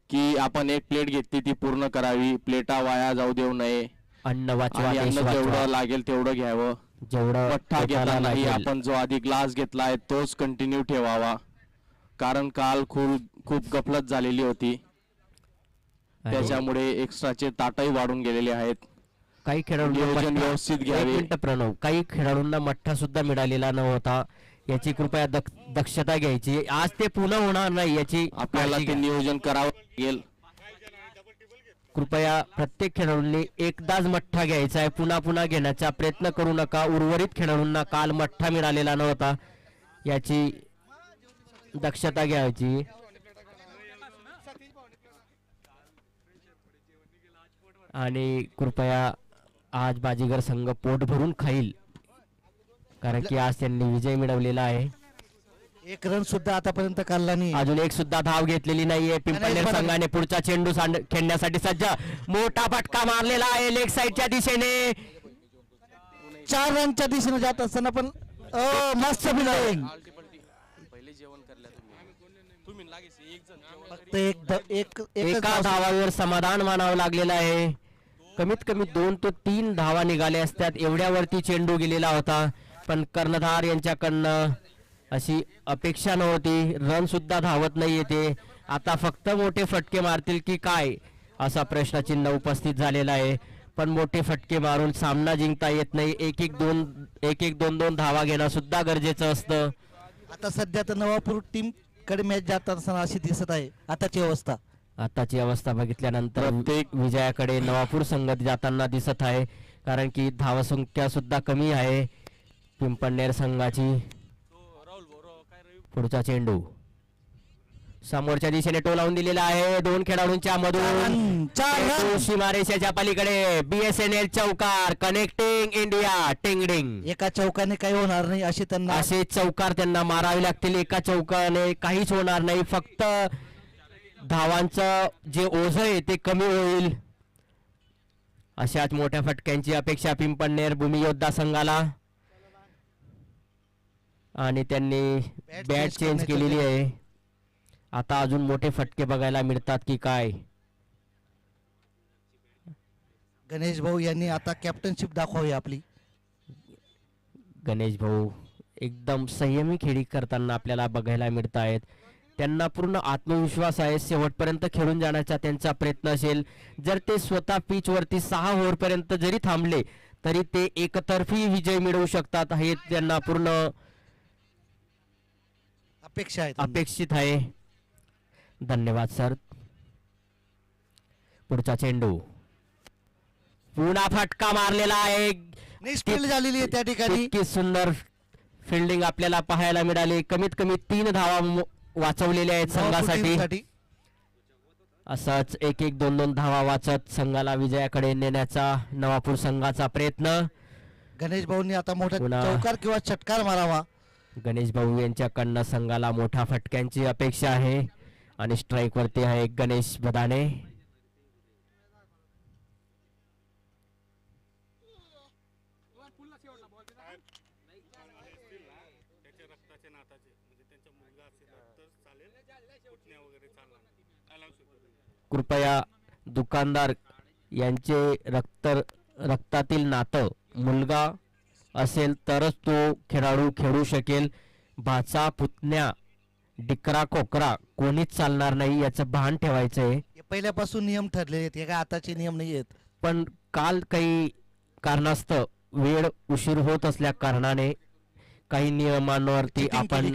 Speaker 8: की आपण एक प्लेट घेतली ती पूर्ण करावी. प्लेटा वाया जाऊ देऊ नये.
Speaker 9: अन्न वाचवा,
Speaker 8: आणि
Speaker 9: देश
Speaker 8: अन्न
Speaker 9: वाचवा.
Speaker 8: जेवढं लागेल तेवढं घ्यावं.
Speaker 9: जेवढं
Speaker 8: मठ्ठा घेतला
Speaker 9: पोटाला
Speaker 8: नाही
Speaker 9: लागेल.
Speaker 8: आपण जो आधी ग्लास घेतलाय तोच कंटिन्यू ठेवावा. कारण काल खूप गफलत झालेली होती. त्याच्यामुळे एक्स्ट्राचे ताटही वाढून गेलेले आहेत.
Speaker 9: काही
Speaker 8: नियोजन व्यवस्थित घ्यावे.
Speaker 9: प्रणव काही खेळाडूंना मठ्ठा सुद्धा मिळालेला नव्हता. याची कृपया दक्षता घ्यायची. आज ते पुन्हा होणार नाही याची
Speaker 8: आपल्याला ते नियोजन करावं लागेल.
Speaker 9: कृपया प्रत्येक खेळाडूंनी एकदाच मठ्ठा घ्यायचा आहे. पुन्हा पुन्हा घेण्याचा प्रयत्न करू नका. उर्वरित खेळाडूंना काल मठ्ठा मिळालेला नव्हता याची दक्षता घ्यायची. आणि कृपया आज बाजीगर संघ पोट भरून खाईल कारण की आज त्यांनी विजय मिळवलेला आहे.
Speaker 13: एक रन सुद्धा आतापर्यंत काढला नाही.
Speaker 9: अजून एक सुद्धा धाव घेतलेली नाहीये. पिंपळनेर संघाने पुढचा चेंडू खेळण्यासाठी सज्ज. मोठा फटका मारलेला आहे लेग साईडच्या दिशेने.
Speaker 13: 4 रनच्या दिशेने जात असताना पण मस्त फिल्डिंग. फक्त एक
Speaker 9: एका धावावर समाधान मानावं लागलेलं आहे. कमीत कमी 2 ते 3 धावा निघाल्या असतात एवढ्यावरती चेंडू गेलेला होता, पण कर्णधार यांच्याकडनं अशी अपेक्षा नव्हती. रन सुद्धा धावत नाही येते. आता फक्त मोठे फटके मारतील की काय असा प्रश्नचिन्ह उपस्थित झालेला आहे. पण मोठे फटके मारून सामना जिंकता येत नाही. एक एक दोन धावा घेणं सुद्धा गरजेचं असतं.
Speaker 13: आता सध्या तर नवापूर टीम कडे मॅच जात असताना अशी दिसत आहे आताची अवस्था बघितल्यानंतर विजयाकडे नवापूर संघ जाताना दिसत आहे, कारण की धावसंख्या सुद्धा कमी आहे पिंपळनेर संघाची. पुढचा चेंडू समोरच्या दिशेने टोलावून दिलेला आहे. 2 खेळाडूंच्या मधून सीमारेषेच्या पलीकडे BSNL चौकार. Connecting India ting ding. एका चौकाने काही होणार नाही
Speaker 9: असे चौकार त्यांना मारावे लागतील. एका चौकाने काहीच होणार नाही, फक्त धावांचं जे ओझं आहे ते कमी होईल. अशाच मोठ्या फटक्यांची अपेक्षा पिंपळनेर भूमियोद्धा संघाला. आणि त्यांनी बॅट चेंज केलेली आहे. आता अजून मोठे फटके बघायला मिळतात की काय.
Speaker 13: गणेश भाऊ यांनी आता कॅप्टनशिप दाखवावी आपली.
Speaker 9: गणेश भाऊ एकदम संयमी खेळी करताना आपल्याला बघायला मिळत आहेत. त्यांना पूर्ण आत्मविश्वास आहे. शेवटपर्यंत खेळून जाण्याचा त्यांचा प्रयत्न असेल. जर ते स्वतः पिच वरती 6 ओव्हरपर्यंत जरी थांबले तरी ते एकतर्फी विजय मिळवू शकतात हे त्यांना पूर्ण अपेक्षित आहे. धन्यवाद सर. पुढचा चेंडू पुन्हा फटका मारलेला आहे.
Speaker 13: निष्फळ झालेली आहे त्या ठिकाणी.
Speaker 9: इतकी सुंदर फिल्डिंग आपल्याला पाहायला मिळाली. कमीत कमी 3 धावा वाचवलेल्या आहेत संघासाठी. असंच 1-1, 2-2 धावा वाचत संघाला विजयाकडे नेण्याचा नवापूर संघाचा प्रयत्न.
Speaker 13: गणेश भाऊंनी आता मोठा चौकार किंवा षटकार मारावा.
Speaker 9: गणेश भाऊ यांच्याकडनं संघाला मोठ्या फटक्यांची अपेक्षा आहे. आणि स्ट्राईक वरती आहे गणेश बदाने. कृपया दुकानदार यांचे रक्तातील नातं मुलगा असेल तरच तो खेळाडू खेळू शकेल. भाचा पुतण्या डिकरा कोकरा कोणीच चालणार नाही याचं भान ठेवायचंय.
Speaker 13: पहिल्यापासून नियम ठरले आहेत, हे काय आताचे नियम नाही आहेत.
Speaker 9: पण काल काही कारणास्तव वेळ उशीर होत असल्या कारणाने काही नियमांवरती आपण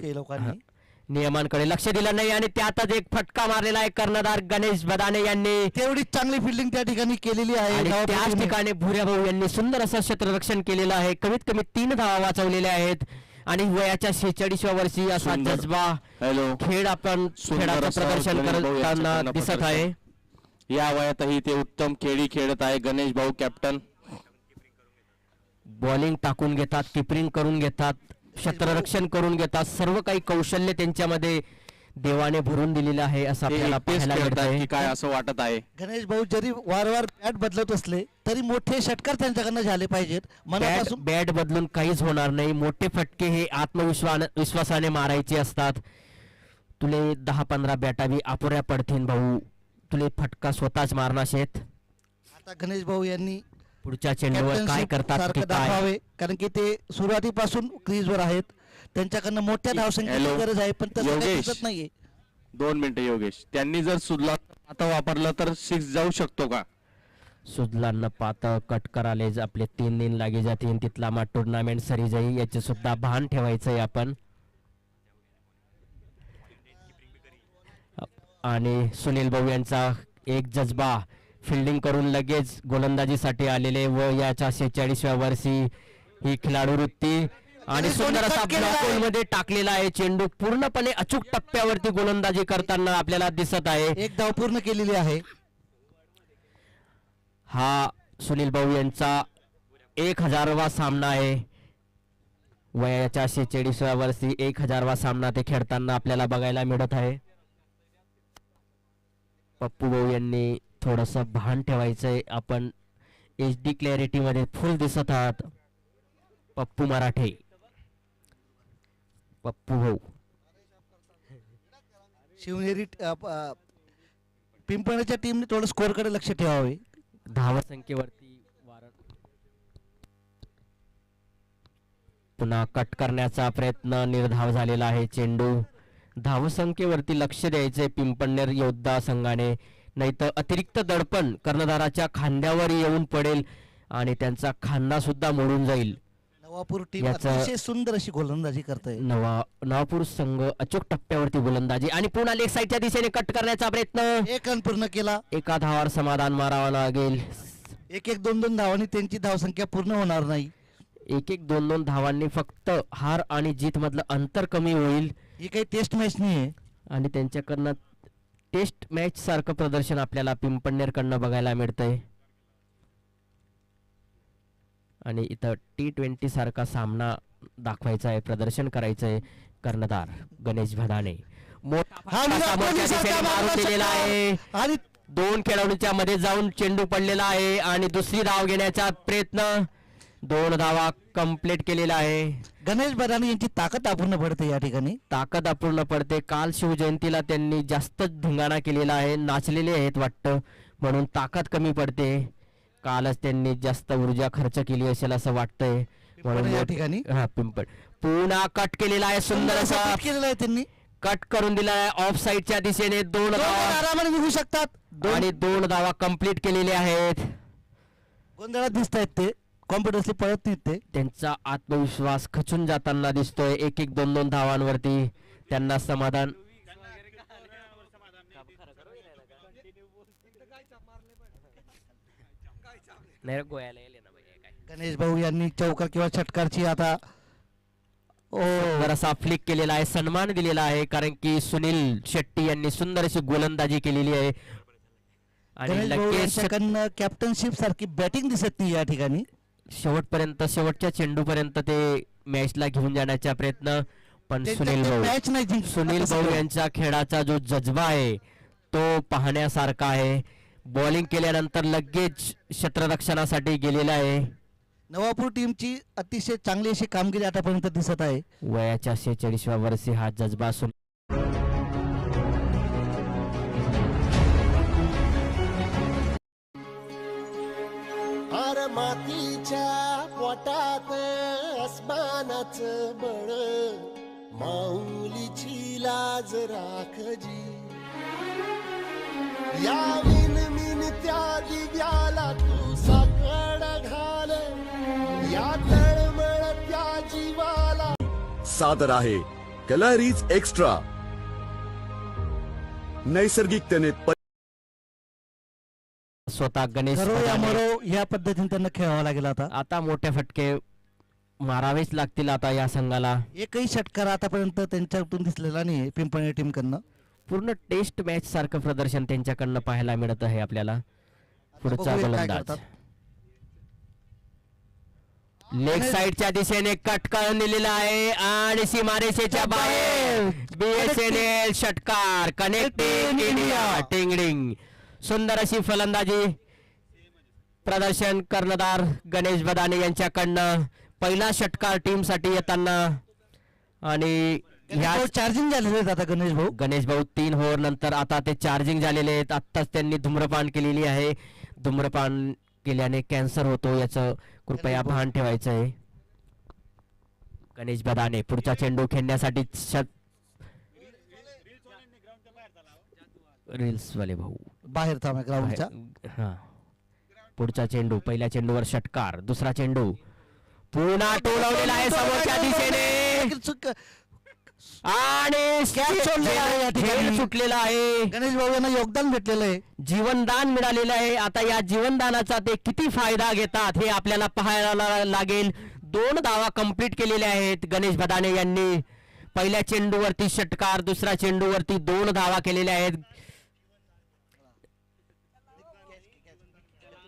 Speaker 9: नियमांकडे लक्ष दिलं नाही आणि त्यातच एक फटका मारलेला आहे कर्णधार गणेश बदाने यांनी.
Speaker 13: तेवढी चांगली फिल्डिंग त्या ठिकाणी केलेली आहे.
Speaker 9: त्याच ठिकाणी भुऱ्या भाऊ यांनी सुंदर असं क्षेत्ररक्षण केलेलं आहे. कमीत कमी 3 धावा वाचवलेल्या आहेत. आणि वयाच्या 46व्या वर्षी असा जज्बा खेळ आपण खेळाचं प्रदर्शन करताना दिसत आहे.
Speaker 8: या वयातही ते उत्तम खेळी खेळत आहे गणेश भाऊ कॅप्टन.
Speaker 9: बॉलिंग टाकून घेतात, किपरिंग करून घेतात, क्षेत्ररक्षण करून घेतात. सर्व काही कौशल्य त्यांच्यामध्ये देवाने भरून दिलेलं आहे असं आपल्याला पाहायला मिळत आहे.
Speaker 8: काय असं वाटत आहे.
Speaker 13: गणेश भाऊ जरी वारंवार बॅट बदलत असले तरी मोठे षटकार त्यांच्याकडनं झाले पाहिजेत. मनापासून
Speaker 9: बॅट बदलून काहीच होणार नाही. मोठे फटके हे आत्मविश्वासाने मारायचे असतात. तुले 10-15 बॅटा बी अपुऱ्या पडतील भाऊ. तुले फटका स्वतःच मारणार शेत.
Speaker 13: आता गणेश भाऊ यांनी
Speaker 9: पुढच्या चेंडूवर काय करतात की
Speaker 13: दाखवावे, कारण की ते सुरुवातीपासून क्रीजवर आहेत. त्यांच्याकडनं मोठ्या धावसंख्येची गरज आहे, पण तसं काही दिसत नाहीये.
Speaker 8: 2 मिनिटं योगेश. त्यांनी जर सुदला आता वापरलं तर 6 जाऊ शकतो का.
Speaker 9: सुदलांना पातळ कट कराले आपले 3 दिन लागे जातील. तिथला मा टुर्नामेंट सरी जाई याचे सुद्धा भान ठेवायचंय आपण. आणि सुनील भाऊ यांचा एक जज्बा फिल्डिंग करून लगेच गोलंदाजीसाठी आलेले व याच्या 46व्या वर्षी ही खेळाडू वृत्ती. आणि सुंदर असा ब्लॉक मध्ये टाकलेला आहे चेंडू. पूर्णपणे अचूक टप्प्यावरती गोलंदाजी करताना आपल्याला दिसत आहे.
Speaker 13: एक धाव पूर्ण केलेली आहे.
Speaker 9: हा सुनील भाऊ यांचा 1000वा सामना आहे. वयाच्या 46व्या वर्षी 1000वा सामना ते खेळताना आपल्याला बघायला मिळत आहे. पप्पू भाऊ यांनी थोडस भान ठेवायचंय. आपण HD क्लॅरिटी मध्ये फुल दिसत आहात. पप्पू मराठे, पप्पू भाऊ.
Speaker 13: शिवनेरी पिंपळनेरच्या टीमने थोडं स्कोअरकडे लक्ष ठेवावे.
Speaker 9: धावसंख्येवरती पुन्हा कट करण्याचा प्रयत्न, निर्धाव झालेला आहे चेंडू. धावसंख्येवरती लक्ष द्यायचे पिंपळनेर योद्धा संघाने, नाहीतर अतिरिक्त दडपण कर्णधाराच्या खांद्यावर येऊन पडेल आणि त्यांचा खांदा सुद्धा मोडून जाईल.
Speaker 13: नवापूर टीम अतिशय सुंदर अशी गोलंदाजी करते.
Speaker 9: नवापूर संघ अचूक टप्प्यावरती गोलंदाजी आणि पुन्हा लेग साईडच्या दिशेने कट करण्याचा प्रयत्न.
Speaker 13: एक रन पूर्ण केला.
Speaker 9: एका धावावर समाधान मारावं लागेल.
Speaker 13: 1-1, 2-2 धावांनी त्यांची धावसंख्या पूर्ण होणार नाही.
Speaker 9: 1-1, 2-2 धावांनी फक्त हार आणि जीत मधलं अंतर कमी होईल.
Speaker 13: ही काही टेस्ट मॅच नाही
Speaker 9: आणि त्यांच्याकडनं टेस्ट मॅच सारखं प्रदर्शन आपल्याला पिंपळनेर कडनं बघायला मिळतंय आणि इथं T20 सारखा सामना दाखवायचा आहे, प्रदर्शन करायचंय. कर्णधार गणेश भदाने आहे आणि 2 खेळाडूंच्या मध्ये जाऊन चेंडू पडलेला आहे आणि दुसरी धाव घेण्याचा प्रयत्न. 2 धावा कंप्लीट केलेला आहे.
Speaker 13: गणेश भदाने यांची ताकद अपूर्ण पडते या ठिकाणी.
Speaker 9: ताकद अपूर्ण पडते. काल शिवजयंतीला त्यांनी जास्त धिंगाणा केलेला आहे, नाचलेले आहेत वाटतं, म्हणून ताकद कमी पडते. कालच त्यांनी जास्त ऊर्जा खर्च केली असेल असं वाटतंय, म्हणून
Speaker 13: या ठिकाणी
Speaker 9: पिंपळ पुन्हा कट केलेला आहे. सुंदर असा
Speaker 13: केलेला आहे त्यांनी,
Speaker 9: कट करून दिला आहे ऑफ साईडच्या दिशेने. 2 धावा
Speaker 13: आरामाने निघू शकतात
Speaker 9: आणि 2 धावा कंप्लीट केलेल्या आहेत.
Speaker 13: गोंधळात दिसत आहेत ते, कॉन्फिडन्सली पळत नाहीत ते.
Speaker 9: त्यांचा आत्मविश्वास खचून जाताना दिसतोय. 1-1, 2-2 धावांवरती त्यांना समाधान.
Speaker 13: गणेश भाऊ यांनी चौकार किंवा षटकारची आता
Speaker 9: जरासा फ्लिक केलेला आहे, सन्मान दिलेला आहे, कारण की सुनील शेट्टी यांनी सुंदर अशी गोलंदाजी केलेली आहे आणि लगेच
Speaker 13: कॅप्टनशिप सारखी बॅटिंग दिसत नाही या ठिकाणी.
Speaker 9: शेवटपर्यंत, शेवटच्या चेंडूपर्यंत ते मॅचला घेऊन जाण्याचा प्रयत्न, पण सुनील भाऊ यांच्या खेळाचा जो जज्बा आहे तो पाहण्यासारखा आहे. बॉलिंग केल्यानंतर लगेच क्षेत्ररक्षणासाठी गेलेला आहे.
Speaker 13: नवापूर टीमची अतिशय चांगली अशी कामगिरी आतापर्यंत दिसत आहे.
Speaker 9: वयाच्या 46व्या वर्षी हा जज्बा असून
Speaker 15: आर मातीच्या पोटात अस्मानाचं बळ, माऊलीची लाज राखजी. या त्या दिव्याला तू साकड घाल, या तळमळत्या जीवाला.
Speaker 16: सादर आहे कलरीज एक्स्ट्रा, नैसर्गिकतेने
Speaker 9: स्वतः गणेश
Speaker 13: या पद्धतीने त्यांना खेळावं लागेल.
Speaker 9: आता मोठे फटके मारावेच लागतील आता या संघाला.
Speaker 13: एकही षटकार आतापर्यंत त्यांच्याकडून दिसलेला नाही पिंपळनेर टीम कडनं.
Speaker 9: पूर्ण टेस्ट मॅच सारखं प्रदर्शन त्यांच्याकडनं पाहायला मिळत आहे आपल्याला. पुढचा गोलंदाज लेग साईडच्या दिशेने कट करून दिलेला आहे आणि सीमारेषेच्या बाहेर. BSNL षटकार, कनेक्टिंग इंडिया, टिंगडिंग. सुंदर अशी फलंदाजी प्रदर्शन कर्णधार गणेश भदाने यांच्याकडनं. पहिला षटकार टीम साठी येताना आणि
Speaker 13: चार्जिंग झालेले आहेत आता गणेश भाऊ
Speaker 9: 3 ओव्हर नंतर आता ते चार्जिंग झालेले आहेत. आत्ताच त्यांनी धूम्रपान केलेली आहे. धूम्रपान केल्याने कॅन्सर होतो याचं कृपया भान ठेवायचं आहे. गणेश भदाने पुढचा चेंडू खेळण्यासाठी रील्स वाले भाऊ
Speaker 13: बाहेर
Speaker 9: हा. पुढचा चेंडू, पहिल्या चेंडूवर षटकार, दुसरा चेंडू पुन्हा टोलवलेला आहे समोरच्या दिशेने आणि सुटलेला आहे.
Speaker 13: गणेश भाऊ यांना योगदान भेटलेलं आहे,
Speaker 9: जीवनदान मिळालेलं आहे. आता या जीवनदानाचा ते किती फायदा घेतात हे आपल्याला पाहायला लागेल. 2 धावा कंप्लीट केलेल्या आहेत गणेश भदाने यांनी. पहिल्या चेंडूवरती षटकार, दुसऱ्या चेंडूवरती 2 धावा केलेल्या आहेत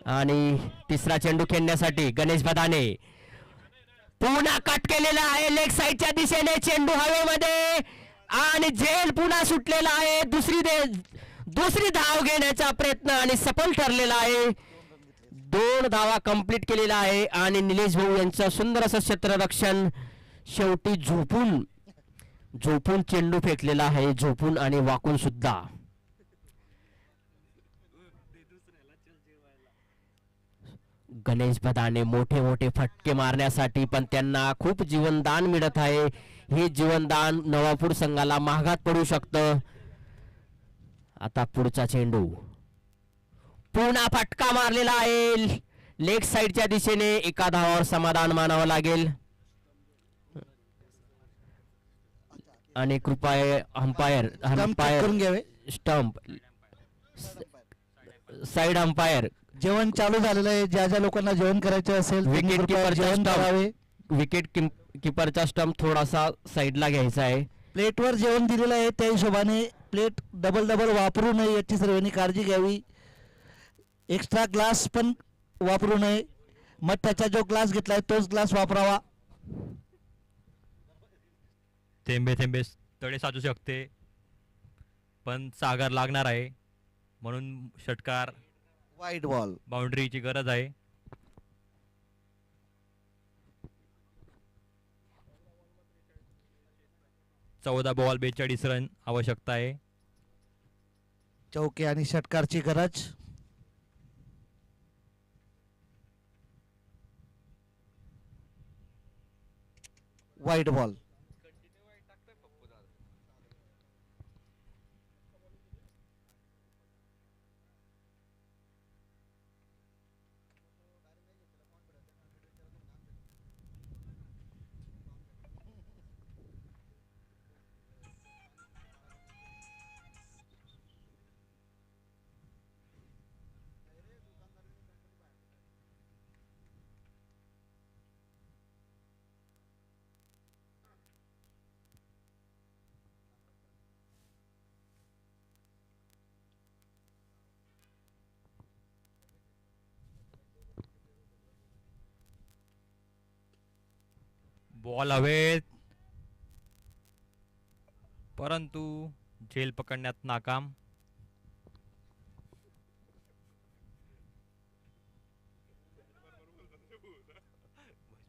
Speaker 9: आणि तिसरा चेंडू खेळण्यासाठी गणेश भदाने पुन्हा कट केलेला आहे लेग साईडच्या दिशेने. चेंडू हवेमध्ये आणि झेल पुन्हा सुटलेला आहे. दुसरी धाव घेण्याचा प्रयत्न आणि सफल ठरलेला आहे. 2 धावा कंप्लीट केलेला आहे आणि निलेश भाऊ यांचं सुंदर असं क्षेत्ररक्षण. शेवटी झोपून चेंडू फेकलेला आहे, झोपून आणि वाकून सुद्धा. गणेश बदाने मोठे मोठे फटके मारण्यासाठी, पण त्यांना खूप जीवनदान मिळत आहे. हे जीवनदान नवापूर संघाला महागात पडू शकतं. आता पुढचा चेंडू पुन्हा फटका मारलेला आहे लेग साइडच्या दिशेने. एका धावावर समाधान मानावं लागेल. आणि कृपया अंपायर
Speaker 13: करून घ्यावे.
Speaker 9: Stump side umpire.
Speaker 13: जेवण चालू झालेलं आहे. ज्या ज्या लोकांना जेवण करायचं असेल
Speaker 9: विकेट
Speaker 13: जेवण करावे.
Speaker 9: विकेट किपरचा स्टंप थोडासा साइडला घ्यायचा आहे.
Speaker 13: प्लेटवर जेवण दिलेलं आहे त्या हिशोबाने प्लेट डबल वापरू नये याची सर्वांनी काळजी घ्यावी. एक्स्ट्रा ग्लास पण वापरू नये. मठ्ठाचा जो ग्लास घेतलाय तोच ग्लास वापरावा.
Speaker 17: थेंबे थेंबे तळे साचू शकते, पण सागर लागणार आहे म्हणून षटकार.
Speaker 13: Wide ball.
Speaker 17: बाउंड्रीची गरज आहे. चौदा बॉल 42 रन आवश्यकता आहे.
Speaker 13: चौके आणि षटकारची गरज. Wide ball.
Speaker 17: बॉल हवेत, परंतु झेल पकडण्यात नाकाम.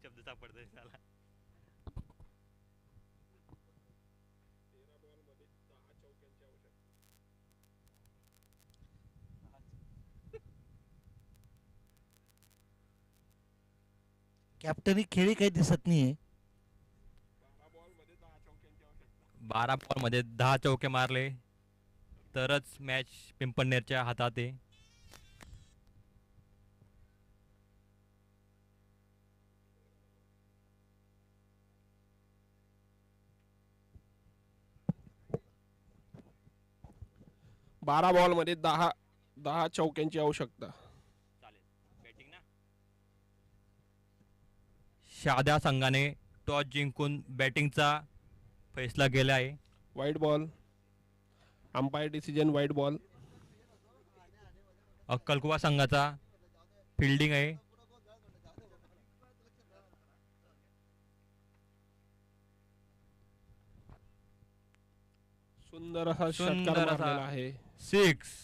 Speaker 17: शब्द सापडतोय त्याला.
Speaker 13: कॅप्टनी खेळी काही दिसत नाहीये.
Speaker 17: 12 बॉल मध्ये 10 चौके मारले तरच मॅच पिंपळनेरच्या हातात आहे.
Speaker 2: बारा बॉल मध्ये 10 चौक्यांची आवश्यकता.
Speaker 17: शहादा संघाने टॉस जिंकून बॅटिंगचा फैसला केला आहे.
Speaker 2: Wide ball. Umpire decision wide ball.
Speaker 17: अक्कलकुवा संघाचा फिल्डिंग आहे.
Speaker 2: सुंदर असा षटकार मारलेला आहे.
Speaker 17: 6.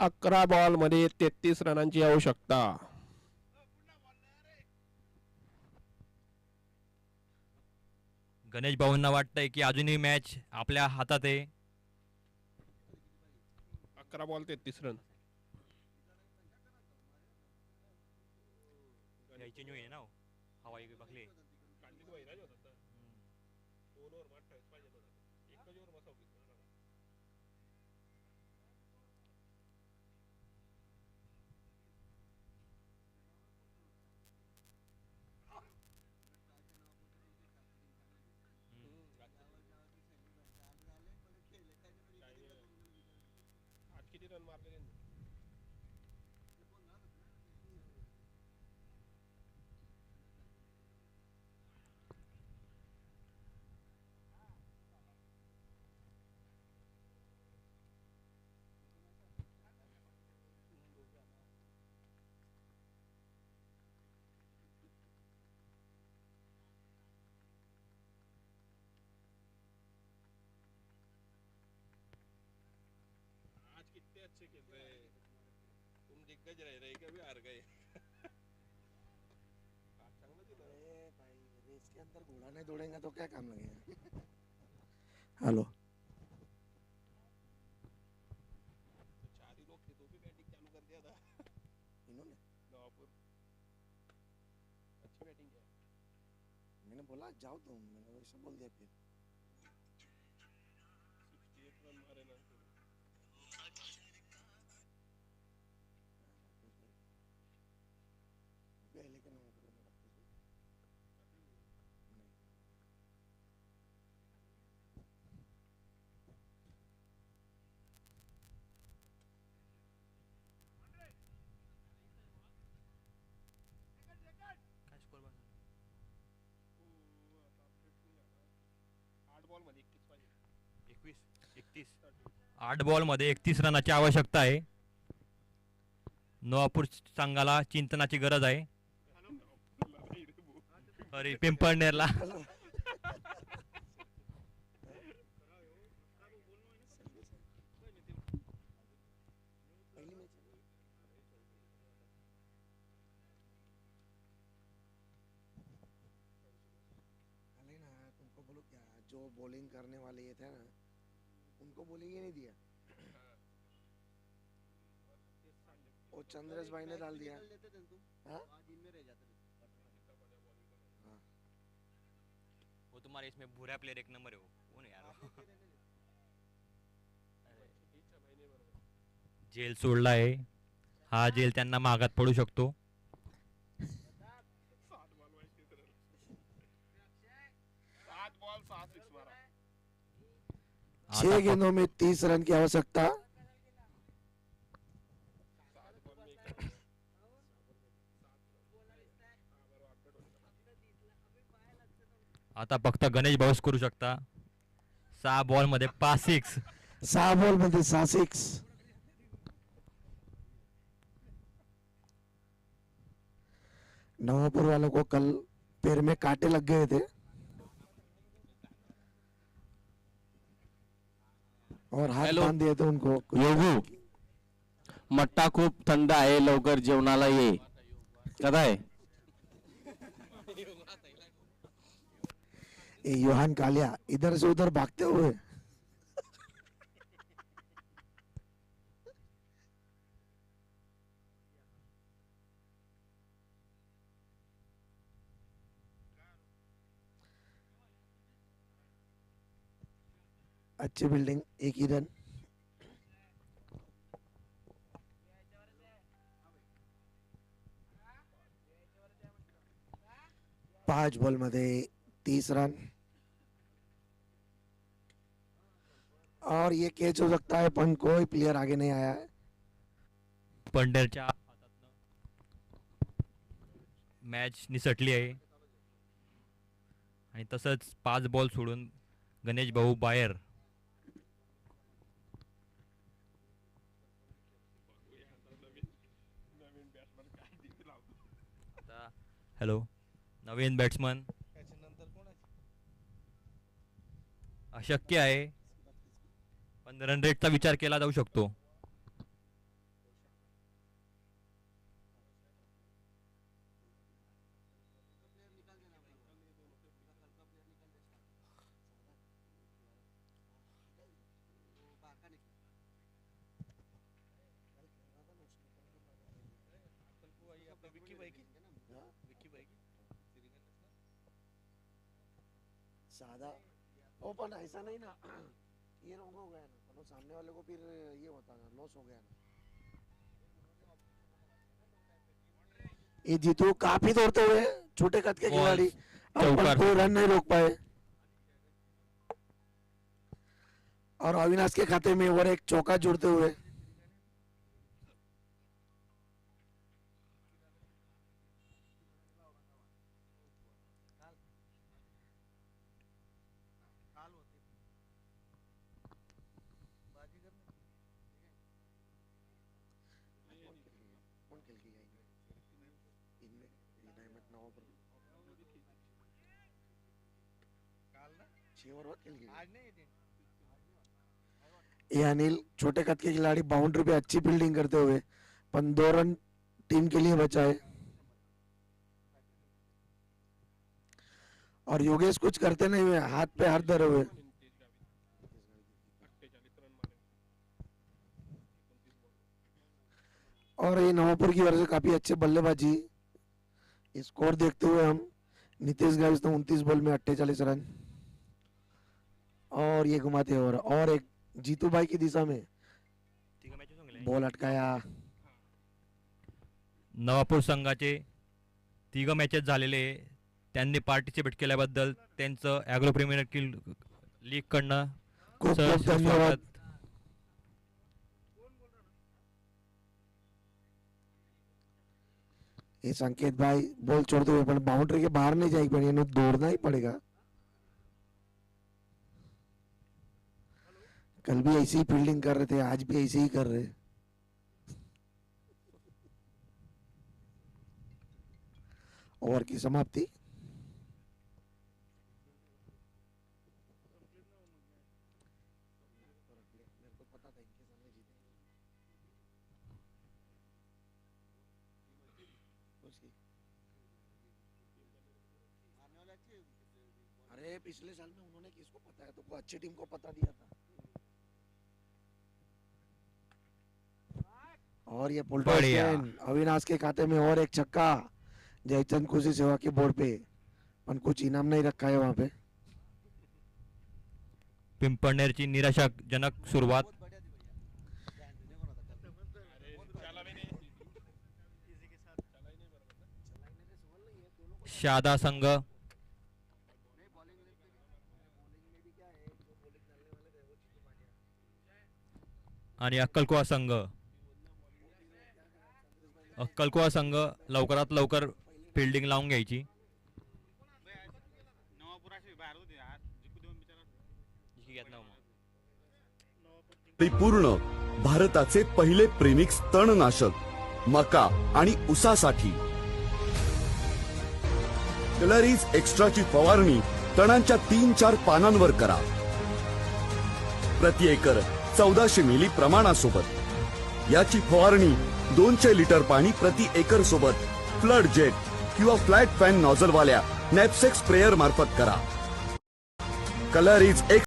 Speaker 2: अकरा बॉल मध्ये 33 रनांची आवश्यकता.
Speaker 17: गणेश भाऊंना वाटतंय की अजूनही मॅच आपल्या हातात आहे.
Speaker 2: 11 बॉल 33 रन.
Speaker 17: हवाई बघले.
Speaker 2: किती रन मारले? तुम दिग्गज रह रहे कभी हार गए
Speaker 12: अरे भाई रेस के अंदर घोड़ा नहीं दौड़ेगा तो क्या काम लगेगा। हेलो
Speaker 2: चार ही लोग थे तो भी बैटिंग चालू कर दिया था
Speaker 12: इन्होंने
Speaker 2: नवापुर अच्छी बैटिंग है।
Speaker 12: मैंने बोला जाओ तुम, मैंने वैसे बोल दिया फिर
Speaker 2: 68 रन मारे ना
Speaker 12: पहले के नाम पर नहीं।
Speaker 17: काय स्कोर बघा
Speaker 2: 8 बॉल मध्ये 31 पाहिजे
Speaker 17: 31 8 बॉल मध्ये 31 रनाची आवश्यकता आहे. नवापूर संघाला चिंतनाची गरज आहे. अरे पिंपळनेरला
Speaker 12: अरे ना तुमको बोलो क्या, जो बॉलिंग करने वाले ये थे ना उनको बॉलिंग ही नहीं दिया। और चंद्रेश भाई ने डाल दिया। हाँ?
Speaker 17: वो तुम्हारे इसमें भूरा प्लेयर एक नंबर है वो कौन है यार जेल सोडला आहे. हा जेल त्यांना मागात पडू शकतो.
Speaker 2: 7 बॉल 7 सिक्स मारा
Speaker 12: 6 गेंदों में 30 रन की आवश्यकता।
Speaker 17: आता फक्त गणेश भाऊच करू शकता. 6 बॉल मध्ये 5 सिक्स
Speaker 12: 6 बॉल में 6 सिक्स। नवापुर वालों को कल पैर में कांटे लग गए थे और हाथ बांध दिए थे उनको।
Speaker 8: योगू मट्टा खूप थंड आहे, लवकर जेवणाला ये. कदा आहे
Speaker 12: ये योहान कालिया इधर से उधर भागते हुए। अच्छी बिल्डिंग, एक ही रन। पांच बॉल मध्ये 30 रन और ये कैच हो सकता है पण कोई प्लेयर आगे नहीं आया है।
Speaker 17: पंढरच्या मॅच निसटली आहे आणि तसंच 5 बॉल सोडून गणेश भाऊ बाहेर. हॅलो नवीन बॅट्समन अशक्य आहे पण रन रेटचा विचार केला जाऊ शकतो.
Speaker 12: सादा ओ पण ऐसा नहीं ना, ये रॉन्ग हो गया ना, तो सामने वाले को फिर ये होता ना, लॉस हो गया ना। ये जीतू काफी दौड़ते हुए छोटे कद के खिलाड़ी अपन कोई रन नहीं रोक पाए और अविनाश के खाते में और एक चौका जोड़ते हुए ये अनिल छोटे कद के खिलाड़ी बाउंड्री पे अच्छी फील्डिंग करते हुए 2 रन टीम के लिए बचाए। और योगेश कुछ करते नहीं हुए, हाथ पे हाथ धरे हुए। और ये नवापुर की वजह से काफी अच्छे बल्लेबाजी। स्कोर देखते हुए हम नीतीश गाविस ने 29 बॉल में 48 रन और ये घुमाते ओवर और एक जीतू भाई की दिशा में बॉल अटकाया।
Speaker 17: नवापूर संघाचे 3 मॅचेस झालेले, त्यांनी पार्टिसिपेट केल्याबद्दल त्यांचं ॲग्रो प्रीमियर लीग कडनं
Speaker 12: खूप खूप धन्यवाद। ये संकेत भाई बॉल छोड़ते हुए पर बाउंड्री के बाहर नहीं जाएगी, पर इन्हें दौड़ना ही पड़ेगा। कल भी ऐसी ही फील्डिंग कर रहे थे, आज भी ऐसे ही कर रहे। ओवर की समाप्ति। अरे पिछले साल में उन्होंने किसको पता है, तो को अच्छी टीम को पता दिया था। और ये पुलटन अविनाश के खाते में और एक छक्का। जयचंद खुशी सेवा के बोर्ड पे पण कुछ इनाम नहीं रखा है वहां पे।
Speaker 17: पिंपळनेरची निराशाजनक सुरुवात। शादा संघ आणि अक्कलकुवा संघ लवकरात लवकर फिल्डिंग लावून घ्यायची।
Speaker 16: पूर्ण भारताचे पहिले प्रेमिक्स तणनाशक मका आणि ऊसासाठी कलरीज एक्स्ट्राची फवारणी तणांच्या 3-4 पानांवर करा। प्रति एकर 1400 मिली प्रमाणासोबत याची फवारणी 200 लिटर पाणी प्रति एकर सोबत फ्लड जेट किंवा फ्लॅट फॅन नॉझल वाल्या नॅपसेक स्प्रेयर मार्फत करा। कलरीज